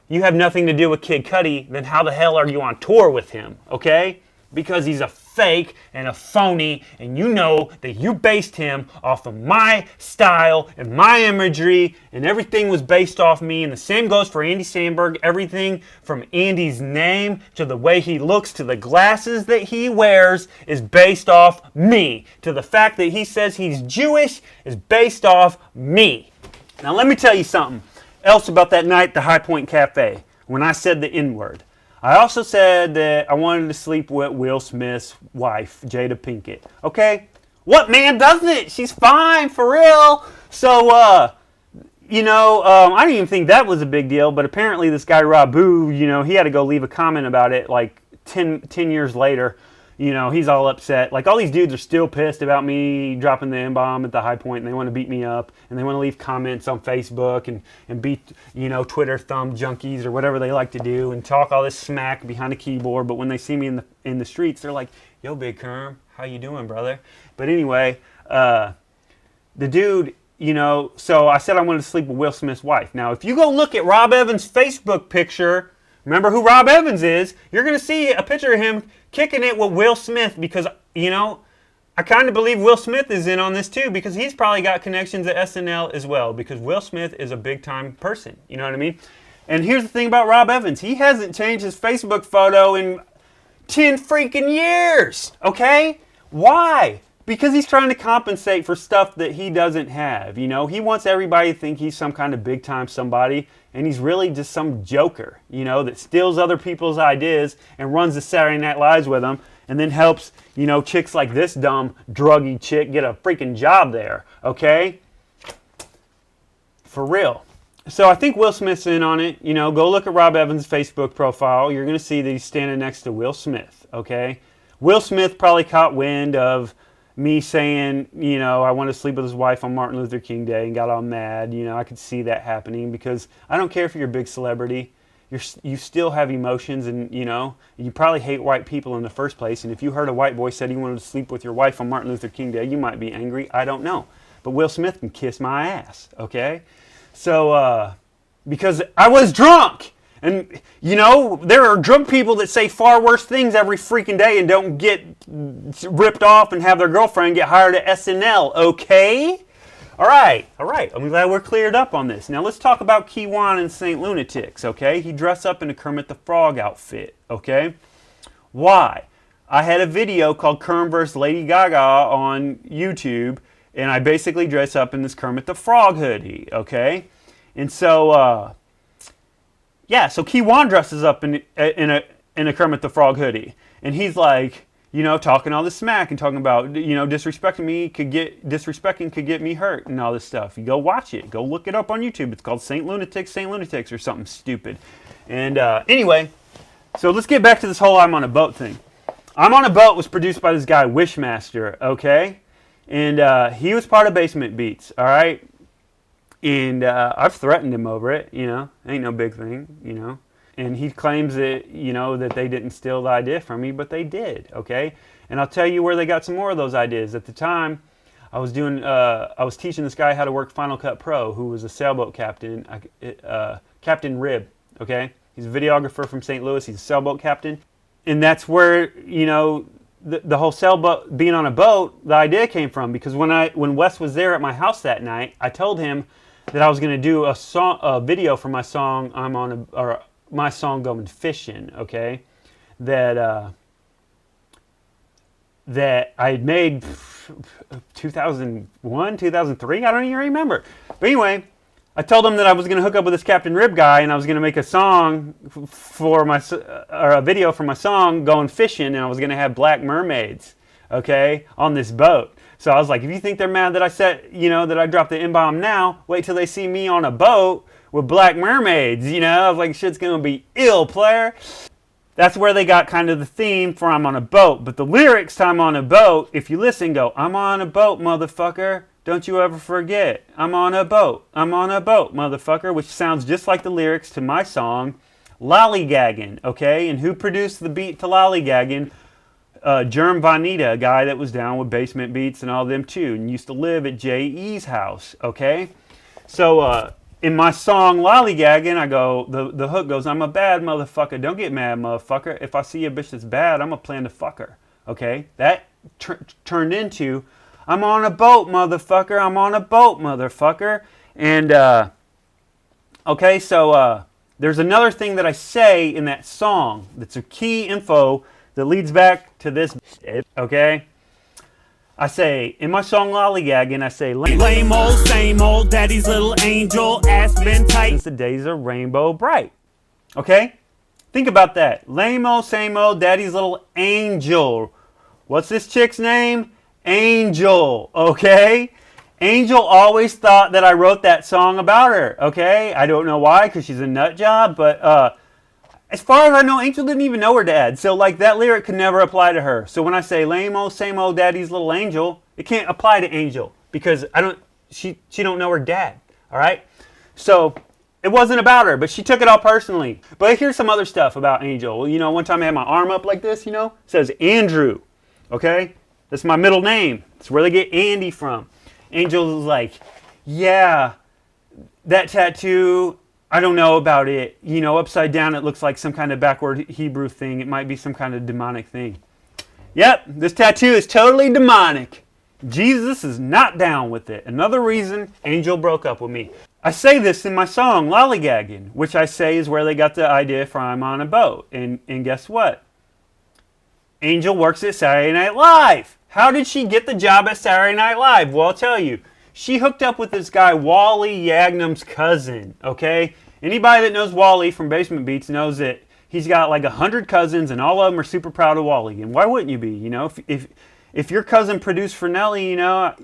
you have nothing to do with Kid Cudi, then how the hell are you on tour with him? Okay? Because he's a fake and a phony, and you know that you based him off of my style and my imagery, and everything was based off me, and the same goes for Andy Samberg. Everything from Andy's name to the way he looks to the glasses that he wears is based off me. To the fact that he says he's Jewish is based off me. Now let me tell you something else about that night at the High Point Cafe when I said the N-word. I also said that I wanted to sleep with Will Smith's wife, Jada Pinkett. Okay? What man doesn't it? She's fine, for real. So, I didn't even think that was a big deal, but apparently this guy Rabu, he had to go leave a comment about it like 10 years later. He's all upset. Like, all these dudes are still pissed about me dropping the N-bomb at the High Point, and they want to beat me up, and they want to leave comments on Facebook and beat, Twitter thumb junkies or whatever they like to do and talk all this smack behind a keyboard. But when they see me in the streets, they're like, yo, Big Kerm, how you doing, brother? But anyway, the dude, so I said I wanted to sleep with Will Smith's wife. Now, if you go look at Rob Evans' Facebook picture, remember who Rob Evans is, you're going to see a picture of him kicking it with Will Smith because, I kind of believe Will Smith is in on this too because he's probably got connections at SNL as well because Will Smith is a big-time person. You know what I mean? And here's the thing about Rob Evans. He hasn't changed his Facebook photo in 10 freaking years, okay? Why? Because he's trying to compensate for stuff that he doesn't have. He wants everybody to think he's some kind of big-time somebody, and he's really just some joker, that steals other people's ideas and runs the Saturday Night Lives with them and then helps, chicks like this dumb, druggy chick get a freaking job there, okay? For real. So I think Will Smith's in on it. Go look at Rob Evans' Facebook profile. You're going to see that he's standing next to Will Smith, okay? Will Smith probably caught wind of me saying, I want to sleep with his wife on Martin Luther King Day and got all mad. I could see that happening because I don't care if you're a big celebrity. You still have emotions and, you probably hate white people in the first place. And if you heard a white boy said he wanted to sleep with your wife on Martin Luther King Day, you might be angry. I don't know. But Will Smith can kiss my ass, okay? So, because I was drunk. And, there are drunk people that say far worse things every freaking day and don't get ripped off and have their girlfriend get hired at SNL, okay? All right. I'm glad we're cleared up on this. Now let's talk about Kiwan and St. Lunatics, okay? He dressed up in a Kermit the Frog outfit, okay? Why? I had a video called Kerm vs. Lady Gaga on YouTube, and I basically dress up in this Kermit the Frog hoodie, okay? And so, so Kiwan dresses up in a Kermit the Frog hoodie, and he's like, talking all this smack and talking about, disrespecting could get me hurt and all this stuff. You go watch it. Go look it up on YouTube. It's called St. Lunatics or something stupid. And anyway, so let's get back to this whole I'm on a Boat thing. I'm on a Boat was produced by this guy, Wishmaster, okay? And he was part of Basement Beats, all right? And I've threatened him over it, ain't no big thing, And he claims that, that they didn't steal the idea from me, but they did, okay? And I'll tell you where they got some more of those ideas. At the time, I was teaching this guy how to work Final Cut Pro, who was a sailboat captain, Captain Rib, okay? He's a videographer from St. Louis. He's a sailboat captain. And that's where, the whole sailboat, being on a boat, the idea came from. Because when Wes was there at my house that night, I told him that I was going to do a video for my song, my song Going Fishing, okay? That I had made 2001, 2003, I don't even remember. But anyway, I told him that I was going to hook up with this Captain Rib guy and I was going to make a song for a video for my song Going Fishing, and I was going to have black mermaids, okay, on this boat. So I was like, if you think they're mad that I said, that I dropped the N-bomb now, wait till they see me on a boat with black mermaids, I was like, shit's going to be ill, player. That's where they got kind of the theme for I'm on a boat. But the lyrics to I'm on a boat, if you listen, go, I'm on a boat, motherfucker. Don't you ever forget. I'm on a boat. I'm on a boat, motherfucker. Which sounds just like the lyrics to my song, Lollygaggin', okay? And who produced the beat to Lollygaggin'? Germ Vanita, a guy that was down with Basement Beats and all them too, and used to live at J.E.'s house, okay? So, in my song Lollygaggin', I go, the hook goes, I'm a bad motherfucker. Don't get mad, motherfucker. If I see a bitch that's bad, I'm going to plan to fuck her. Okay? That turned into, I'm on a boat, motherfucker. I'm on a boat, motherfucker. And, okay, so there's another thing that I say in that song that's a key info that leads back to this, okay? I say, in my song Lollygaggin', I say, lame old, same old, daddy's little angel, ass been tight since the days of Rainbow Bright. Okay? Think about that. Lame old, same old, daddy's little angel. What's this chick's name? Angel. Okay? Angel always thought that I wrote that song about her. Okay? I don't know why, because she's a nut job, but, as far as I know, Angel didn't even know her dad. So, like, that lyric could never apply to her. So when I say lame old, same old daddy's little angel, it can't apply to Angel because she don't know her dad. All right? So it wasn't about her, but she took it all personally. But here's some other stuff about Angel. You know, one time I had my arm up like this, you know, it says Andrew. Okay? That's my middle name. That's where they get Andy from. Angel is like, yeah, that tattoo, I don't know about it. You know, upside down, it looks like some kind of backward Hebrew thing. It might be some kind of demonic thing. Yep, this tattoo is totally demonic. Jesus is not down with it. Another reason Angel broke up with me. I say this in my song, Lollygaggin', which I say is where they got the idea for I'm on a boat. And guess what? Angel works at Saturday Night Live. How did she get the job at Saturday Night Live? Well, I'll tell you. She hooked up with this guy, Wally Yagnum's cousin, okay? Anybody that knows Wally from Basement Beats knows that he's got like 100 cousins and all of them are super proud of Wally. And why wouldn't you be? You know, if your cousin produced for Nelly, you know,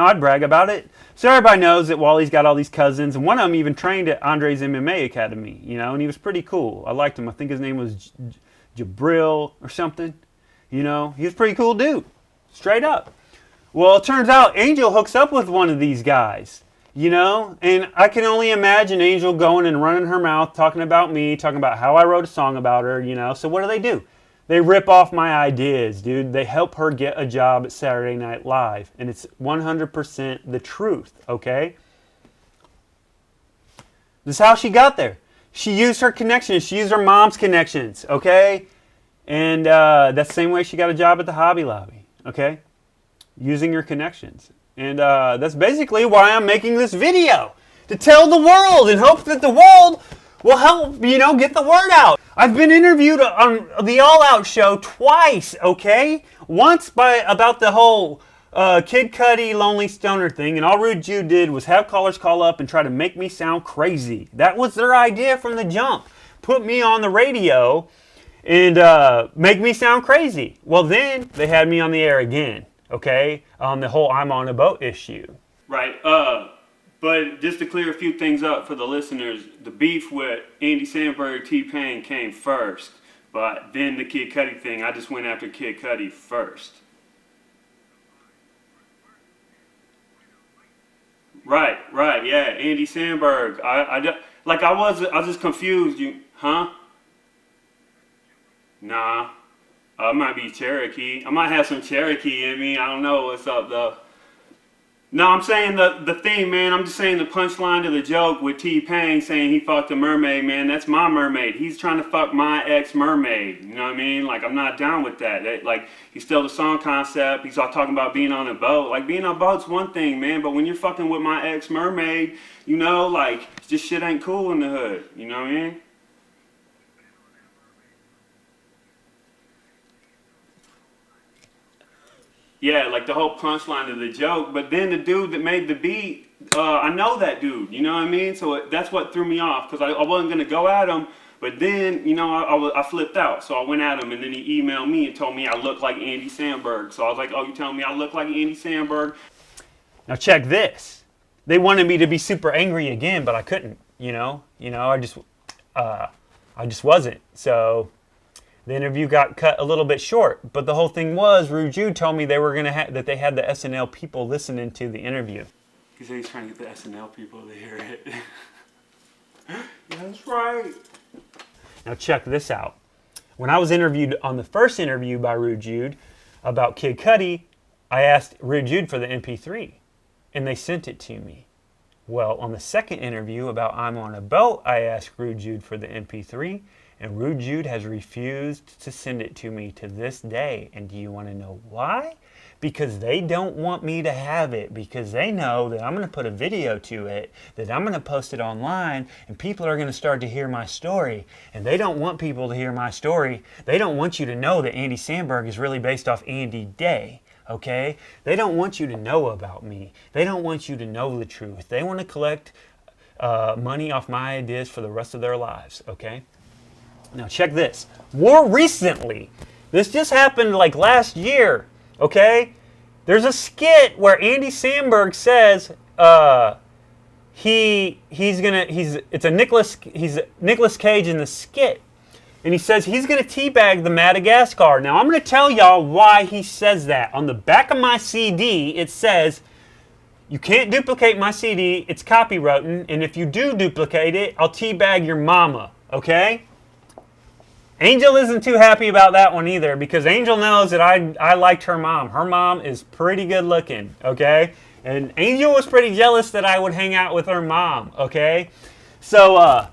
I'd brag about it. So everybody knows that Wally's got all these cousins, and one of them even trained at Andre's MMA Academy, you know, and he was pretty cool. I liked him. I think his name was Jabril or something. You know, he was a pretty cool dude, straight up. Well, it turns out Angel hooks up with one of these guys, you know, and I can only imagine Angel going and running her mouth, talking about me, talking about how I wrote a song about her, you know. So what do? They rip off my ideas, dude. They help her get a job at Saturday Night Live, and it's 100% the truth, okay? This is how she got there. She used her connections. She used her mom's connections, okay? And that's the same way she got a job at the Hobby Lobby, okay? Using your connections. And that's basically why I'm making this video. To tell the world and hope that the world will help, you know, get the word out. I've been interviewed on the All Out show twice, okay? Once about the whole Kid Cudi Lonely Stoner thing, and all Rude Jude did was have callers call up and try to make me sound crazy. That was their idea from the jump. Put me on the radio and make me sound crazy. Well, then they had me on the air again. Okay, on the whole I'm on a boat issue. Right, but just to clear a few things up for the listeners, the beef with Andy Samberg, T-Pain came first, but then the Kid Cudi thing, I just went after Kid Cudi first. Right, yeah, Andy Samberg. I was just confused. Huh? Nah. It might be Cherokee. I might have some Cherokee in me. I don't know what's up, though. No, I'm saying the thing, man. I'm just saying the punchline to the joke with T-Pain saying he fucked a mermaid, man. That's my mermaid. He's trying to fuck my ex-mermaid. You know what I mean? Like, I'm not down with that. Like, he stole the song concept. He's all talking about being on a boat. Like, being on a boat's one thing, man. But when you're fucking with my ex-mermaid, you know, like, this shit ain't cool in the hood. You know what I mean? Yeah, like the whole punchline of the joke. But then the dude that made the beat, I know that dude, you know what I mean? So that's what threw me off, because I wasn't going to go at him. But then, you know, I flipped out. So I went at him, and then he emailed me and told me I look like Andy Samberg. So I was like, oh, you telling me I look like Andy Samberg? Now check this. They wanted me to be super angry again, but I couldn't, you know? I just wasn't. So The interview got cut a little bit short, but the whole thing was Rude Jude told me they were gonna that they had the SNL people listening to the interview. He said he's trying to get the SNL people to hear it. That's right. Now check this out. When I was interviewed on the first interview by Rude Jude about Kid Cudi, I asked Rude Jude for the MP3, and they sent it to me. Well, on the second interview about I'm on a Boat, I asked Rude Jude for the MP3, and Rude Jude has refused to send it to me to this day. And do you want to know why? Because they don't want me to have it, because they know that I'm going to put a video to it, that I'm going to post it online, and people are going to start to hear my story. And they don't want people to hear my story. They don't want you to know that Andy Samberg is really based off Andy Day. Okay? They don't want you to know about me. They don't want you to know the truth. They want to collect money off my ideas for the rest of their lives. Okay? Now check this. More recently, this just happened like last year. Okay? There's a skit where Andy Samberg says he's Nicolas Cage in the skit. And he says he's going to teabag the Madagascar. Now, I'm going to tell y'all why he says that. On the back of my CD, it says, you can't duplicate my CD. It's copywritten. And if you do duplicate it, I'll teabag your mama. Okay? Angel isn't too happy about that one either, because Angel knows that I liked her mom. Her mom is pretty good looking. Okay? And Angel was pretty jealous that I would hang out with her mom. Okay? So,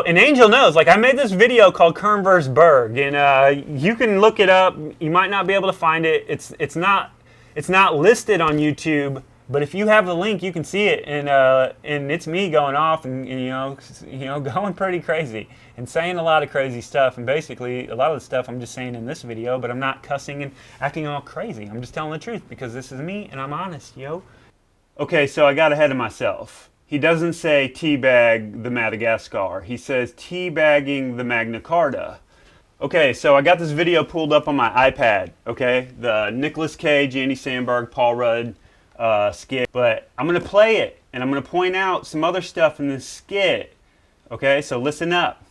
and Angel knows, like I made this video called Kerm vs. Berg, and you can look it up. You might not be able to find it. It's not listed on YouTube, but if you have the link, you can see it. And it's me going off and you know going pretty crazy and saying a lot of crazy stuff. And basically, a lot of the stuff I'm just saying in this video, but I'm not cussing and acting all crazy. I'm just telling the truth because this is me and I'm honest, yo. Okay, so I got ahead of myself. He doesn't say teabag the Madagascar. He says teabagging the Magna Carta. Okay, so I got this video pulled up on my iPad, okay? The Nicolas Cage, Andy Samberg, Paul Rudd skit. But I'm going to play it, and I'm going to point out some other stuff in this skit. Okay, so listen up.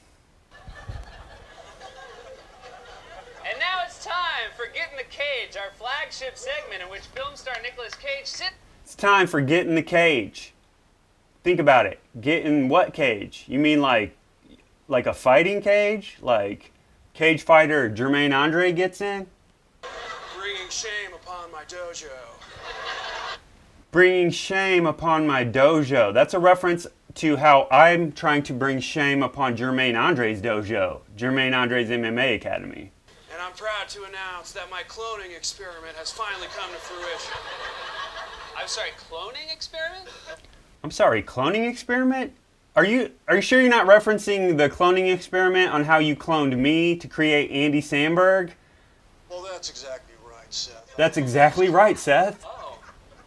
And now it's time for Get in the Cage, our flagship segment in which film star Nicolas Cage sits... It's time for Get in the Cage. Think about it. Get in what cage? You mean like a fighting cage? Like cage fighter Jermaine Andre gets in? Bringing shame upon my dojo. Bringing shame upon my dojo. That's a reference to how I'm trying to bring shame upon Jermaine Andre's dojo. Jermaine Andre's MMA Academy. And I'm proud to announce that my cloning experiment has finally come to fruition. I'm sorry, cloning experiment? I'm sorry, cloning experiment? Are you sure you're not referencing the cloning experiment on how you cloned me to create Andy Samberg? Well, that's exactly right, Seth. That's exactly right, Seth. Oh,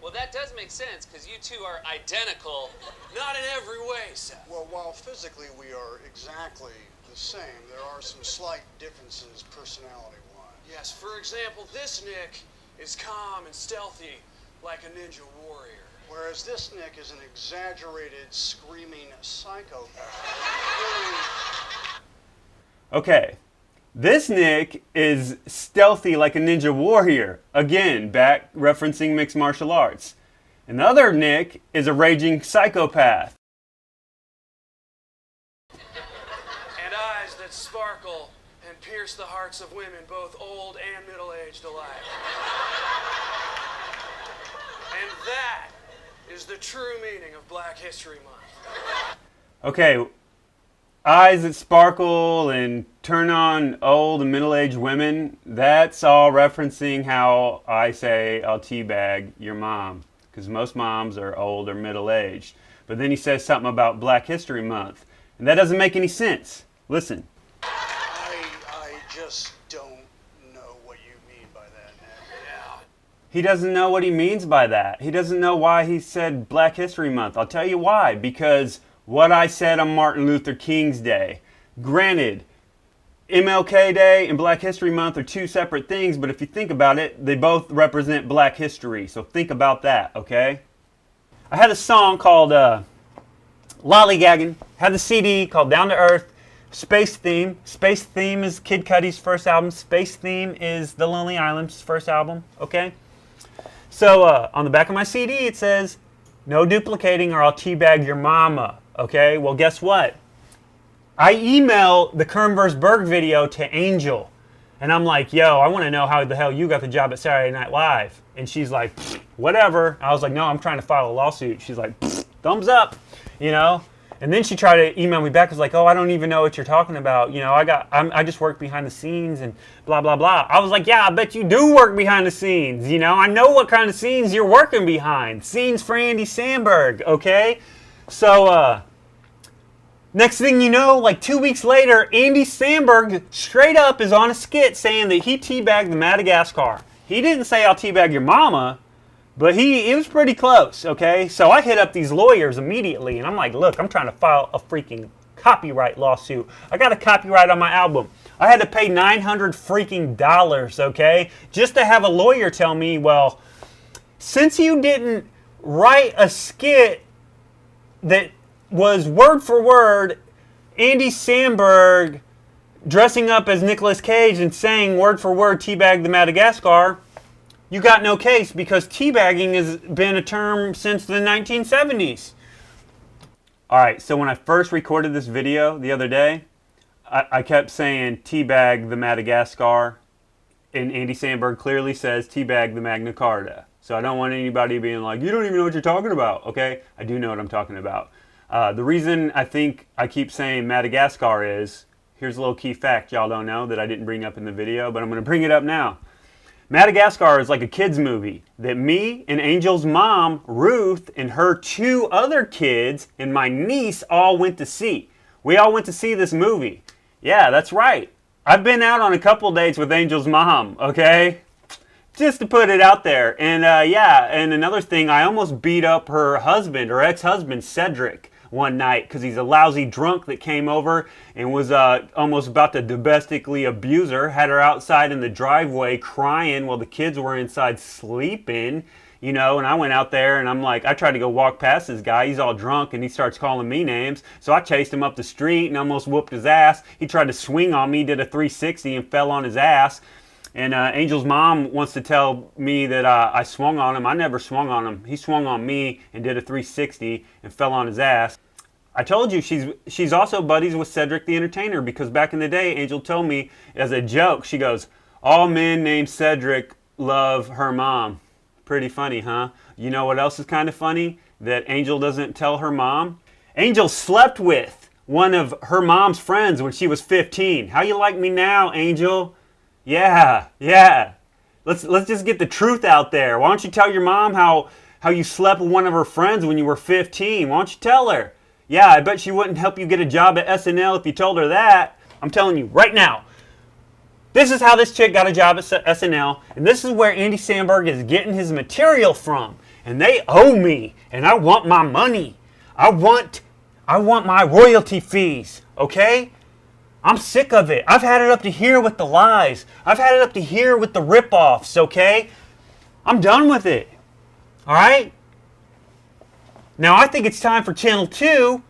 well that does make sense, because you two are identical. Not in every way, Seth. Well, while physically we are exactly the same, there are some slight differences personality-wise. Yes, for example, this Nick is calm and stealthy, like a ninja warrior. Whereas this Nick is an exaggerated, screaming psychopath. Okay, this Nick is stealthy like a ninja warrior. Again, back referencing mixed martial arts. And the other Nick is a raging psychopath. And eyes that sparkle and pierce the hearts of women, both old and middle-aged alike. And that is the true meaning of Black History Month. Okay, eyes that sparkle and turn on old and middle-aged women, that's all referencing how I say I'll teabag your mom. Because most moms are old or middle-aged. But then he says something about Black History Month. And that doesn't make any sense. Listen. I just don't know what you mean by that, man. Yeah. He doesn't know what he means by that. He doesn't know why he said Black History Month. I'll tell you why. Because what I said on Martin Luther King's Day. Granted, MLK Day and Black History Month are two separate things, but if you think about it, they both represent Black history. So think about that, okay? I had a song called Lollygagging. Had the CD called Down to Earth. Space Theme. Space Theme is Kid Cudi's first album. Space Theme is The Lonely Island's first album, okay? So on the back of my CD it says, no duplicating or I'll teabag your mama, okay? Well, guess what? I email the Kerm vs. Berg video to Angel. And I'm like, yo, I want to know how the hell you got the job at Saturday Night Live. And she's like, whatever. I was like, no, I'm trying to file a lawsuit. She's like, thumbs up, you know? And then she tried to email me back. Was like, oh, I don't even know what you're talking about. You know, I just work behind the scenes and blah, blah, blah. I was like, yeah, I bet you do work behind the scenes. You know, I know what kind of scenes you're working behind. Scenes for Andy Samberg, okay? So, next thing you know, like 2 weeks later, Andy Samberg straight up is on a skit saying that he teabagged the Madagascar. He didn't say I'll teabag your mama, but it was pretty close, okay? So I hit up these lawyers immediately, and I'm like, look, I'm trying to file a freaking copyright lawsuit. I got a copyright on my album. I had to pay $900 freaking dollars, okay? Just to have a lawyer tell me, well, since you didn't write a skit that was word for word Andy Samberg dressing up as Nicolas Cage and saying word for word teabag the Madagascar, you got no case because teabagging has been a term since the 1970s. Alright, so when I first recorded this video the other day, I kept saying teabag the Madagascar, and Andy Samberg clearly says teabag the Magna Carta. So I don't want anybody being like, you don't even know what you're talking about, okay? I do know what I'm talking about. The reason I think I keep saying Madagascar is, here's a little key fact y'all don't know that I didn't bring up in the video, but I'm going to bring it up now. Madagascar is like a kid's movie that me and Angel's mom, Ruth, and her 2 other kids and my niece all went to see. We all went to see this movie. Yeah, that's right. I've been out on a couple dates with Angel's mom, okay? Just to put it out there. And yeah, and another thing, I almost beat up her husband, her ex-husband, Cedric, one night because he's a lousy drunk that came over and was almost about to domestically abuse her. Had her outside in the driveway crying while the kids were inside sleeping, you know, and I went out there and I'm like, I tried to go walk past this guy. He's all drunk and he starts calling me names. So I chased him up the street and almost whooped his ass. He tried to swing on me, did a 360 and fell on his ass. And Angel's mom wants to tell me that I swung on him. I never swung on him. He swung on me and did a 360 and fell on his ass. I told you she's also buddies with Cedric the Entertainer because back in the day, Angel told me as a joke, she goes, all men named Cedric love her mom. Pretty funny, huh? You know what else is kind of funny? That Angel doesn't tell her mom? Angel slept with one of her mom's friends when she was 15. How you like me now, Angel? Yeah. Let's just get the truth out there. Why don't you tell your mom how you slept with one of her friends when you were 15? Why don't you tell her? Yeah, I bet she wouldn't help you get a job at SNL if you told her that. I'm telling you right now. This is how this chick got a job at SNL, and this is where Andy Samberg is getting his material from. And they owe me, and I want my money. I want my royalty fees, okay? I'm sick of it. I've had it up to here with the lies. I've had it up to here with the rip-offs, okay? I'm done with it. All right? Now, I think it's time for Channel 2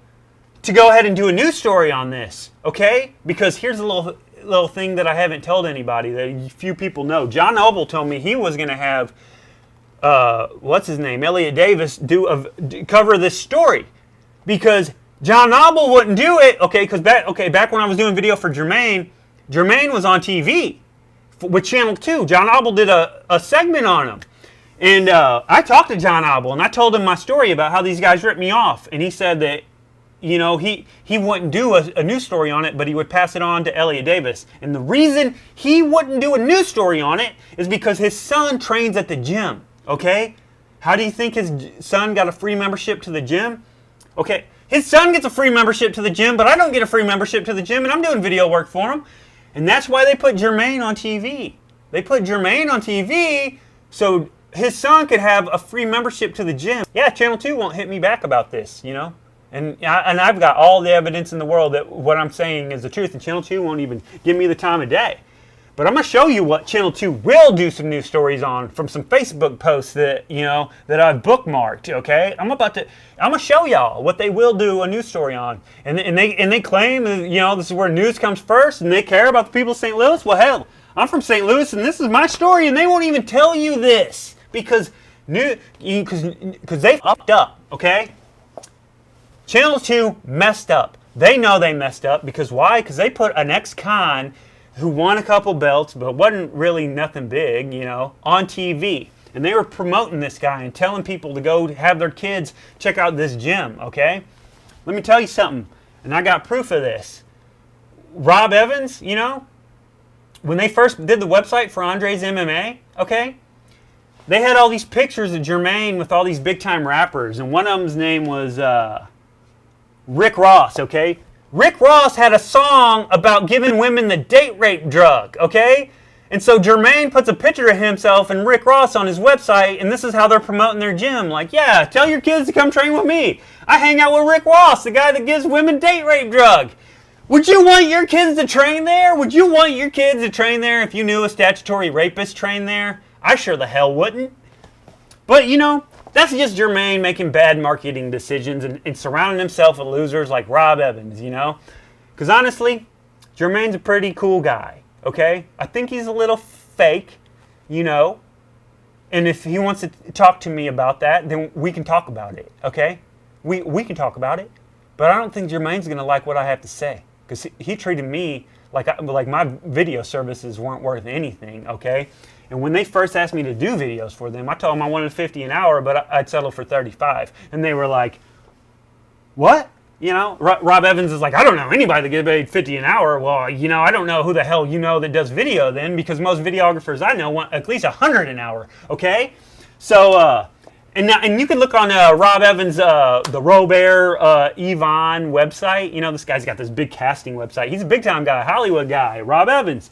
to go ahead and do a news story on this, okay? Because here's a little thing that I haven't told anybody that few people know. John Noble told me he was going to have, what's his name, Elliot Davis, cover this story. Because John Noble wouldn't do it, okay, because back when I was doing video for Jermaine was on TV with Channel 2. John Noble did a segment on him. And I talked to John Noble, and I told him my story about how these guys ripped me off. And he said that, you know, he wouldn't do a news story on it, but he would pass it on to Elliot Davis. And the reason he wouldn't do a news story on it is because his son trains at the gym, okay? How do you think his son got a free membership to the gym? Okay. His son gets a free membership to the gym, but I don't get a free membership to the gym, and I'm doing video work for him. And that's why they put Jermaine on TV. They put Jermaine on TV so his son could have a free membership to the gym. Yeah, Channel 2 won't hit me back about this, you know? And I've got all the evidence in the world that what I'm saying is the truth, and Channel 2 won't even give me the time of day. But I'm going to show you what Channel 2 will do some news stories on from some Facebook posts that, that I've bookmarked, okay? I'm going to show y'all what they will do a news story on. And they claim, this is where news comes first and they care about the people of St. Louis. Well, hell, I'm from St. Louis and this is my story and they won't even tell you this because they fucked up, okay? Channel 2 messed up. They know they messed up because why? Because they put an ex-con who won a couple belts but wasn't really nothing big, on TV. And they were promoting this guy and telling people to go have their kids check out this gym, okay? Let me tell you something, and I got proof of this. Rob Evans, when they first did the website for Andre's MMA, okay? They had all these pictures of Jermaine with all these big-time rappers, and one of them's name was Rick Ross, okay? Rick Ross had a song about giving women the date rape drug, okay? And so Jermaine puts a picture of himself and Rick Ross on his website, and this is how they're promoting their gym. Like, yeah, tell your kids to come train with me. I hang out with Rick Ross, the guy that gives women date rape drug. Would you want your kids to train there? Would you want your kids to train there if you knew a statutory rapist trained there? I sure the hell wouldn't. But, that's just Jermaine making bad marketing decisions and surrounding himself with losers like Rob Evans, Because honestly, Jermaine's a pretty cool guy, okay? I think he's a little fake, And if he wants to talk to me about that, then we can talk about it, okay? We can talk about it. But I don't think Jermaine's going to like what I have to say. Because he treated me like my video services weren't worth anything, okay? And when they first asked me to do videos for them, I told them I wanted $50 an hour, but I'd settle for $35. And they were like, what? Rob Evans is like, I don't know anybody that gets paid $50 an hour. Well, I don't know who the hell that does video then, because most videographers I know want at least $100 an hour, okay? So, and you can look on Rob Evans, the Robert Yvonne website. This guy's got this big casting website. He's a big-time guy, Hollywood guy, Rob Evans.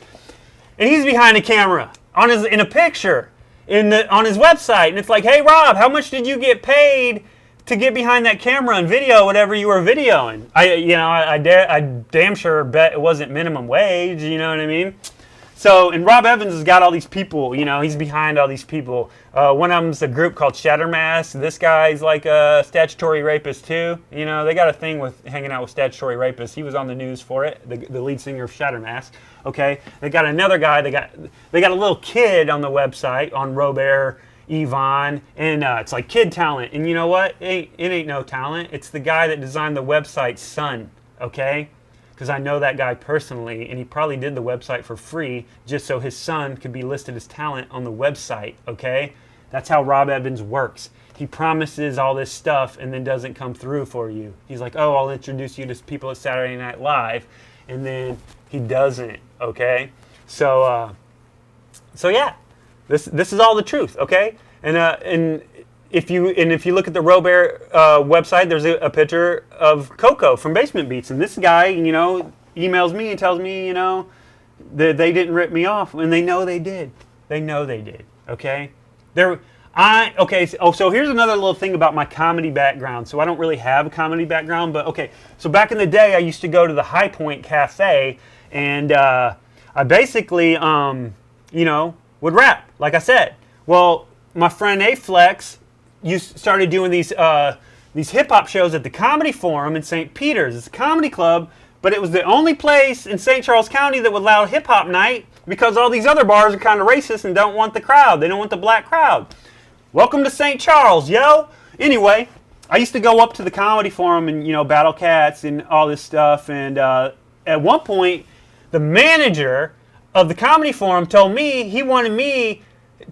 And he's behind the camera. In a picture on his website, and it's like, hey Rob, how much did you get paid to get behind that camera and video whatever you were videoing? I damn sure bet it wasn't minimum wage. You know what I mean? So, and Rob Evans has got all these people. He's behind all these people. One of them's a group called Shattermask. This guy's like a statutory rapist too. They got a thing with hanging out with statutory rapists. He was on the news for it. The lead singer of Shattermask. Okay, they got another guy. They got a little kid on the website on Robert Yvonne, and it's like kid talent. And you know what? It ain't no talent. It's the guy that designed the website's son. Okay, because I know that guy personally, and he probably did the website for free just so his son could be listed as talent on the website. Okay, that's how Rob Evans works. He promises all this stuff and then doesn't come through for you. He's like, oh, I'll introduce you to people at Saturday Night Live, and then he doesn't. Okay, so yeah, this is all the truth. Okay, and if you look at the Robert website, there's a picture of Coco from Basement Beats, and this guy, emails me and tells me, that they didn't rip me off, and they know they did. They know they did. Okay, so here's another little thing about my comedy background. So I don't really have a comedy background, but okay. So back in the day, I used to go to the High Point Cafe. And I basically, would rap, like I said. Well, my friend A-Flex started doing these hip-hop shows at the Comedy Forum in St. Peter's. It's a comedy club, but it was the only place in St. Charles County that would allow hip-hop night because all these other bars are kind of racist and don't want the crowd. They don't want the black crowd. Welcome to St. Charles, yo! Anyway, I used to go up to the Comedy Forum and, battle cats and all this stuff. And at one point, the manager of the Comedy Forum told me he wanted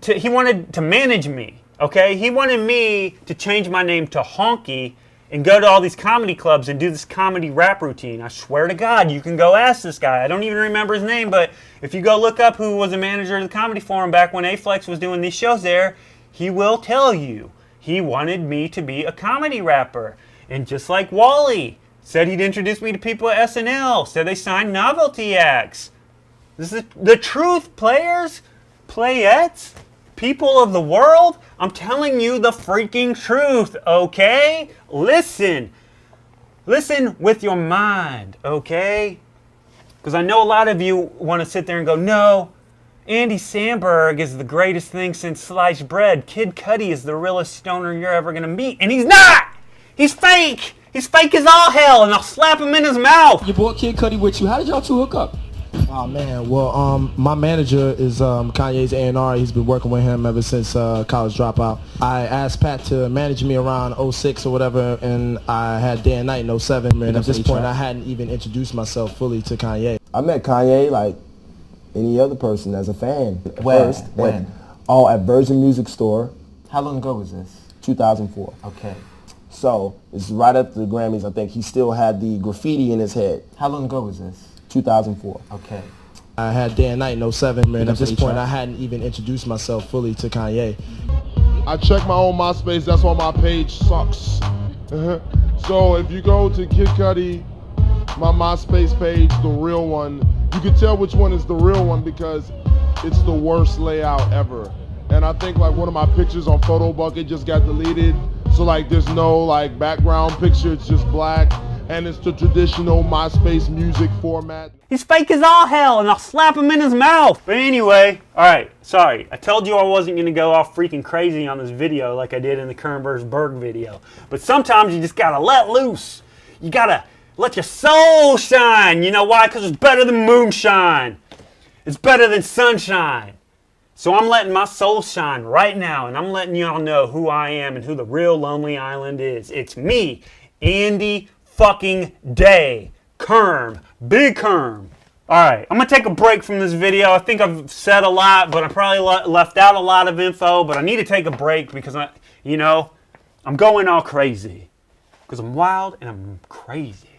to manage me, okay? He wanted me to change my name to Honky and go to all these comedy clubs and do this comedy rap routine. I swear to God, you can go ask this guy. I don't even remember his name, but if you go look up who was a manager of the Comedy Forum back when A-Flex was doing these shows there, he will tell you he wanted me to be a comedy rapper. And just like Wally said he'd introduce me to people at SNL. Said they signed novelty acts. This is the truth, players, playettes, people of the world. I'm telling you the freaking truth, okay? Listen with your mind, okay? Because I know a lot of you want to sit there and go, no, Andy Samberg is the greatest thing since sliced bread. Kid Cudi is the realest stoner you're ever gonna meet. And he's not! He's fake! He's fake as all hell, and I'll slap him in his mouth! You brought Kid Cudi with you. How did y'all two hook up? Oh man, well, my manager is Kanye's A&R. He's been working with him ever since College Dropout. I asked Pat to manage me around 06 or whatever, and I had Day and Night in 07. And at this point, I hadn't even introduced myself fully to Kanye. I met Kanye like any other person as a fan. When? Oh, at Virgin Music Store. How long ago was this? 2004. Okay. So it's right after the Grammys. I think he still had the graffiti in his head. How long ago was this? 2004. Okay. I had Day and Night in 07. And at this point, I hadn't even introduced myself fully to Kanye. I check my own MySpace. That's why my page sucks. So if you go to Kid Cudi, my MySpace page, the real one, you can tell which one is the real one because it's the worst layout ever. And I think like one of my pictures on Photo Bucket just got deleted. So like there's no like background picture, it's just black. And it's the traditional MySpace music format. He's fake as all hell, and I'll slap him in his mouth! But anyway, alright, sorry. I told you I wasn't gonna go off freaking crazy on this video like I did in the Kerm vs. Berg video. But sometimes you just gotta let loose. You gotta let your soul shine. You know why? Because it's better than moonshine. It's better than sunshine. So I'm letting my soul shine right now, and I'm letting y'all know who I am and who the real Lonely Island is. It's me, Andy fucking Day. Kerm. Big Kerm. Alright, I'm going to take a break from this video. I think I've said a lot, but I probably left out a lot of info, but I need to take a break because, I'm going all crazy. Because I'm wild and I'm crazy.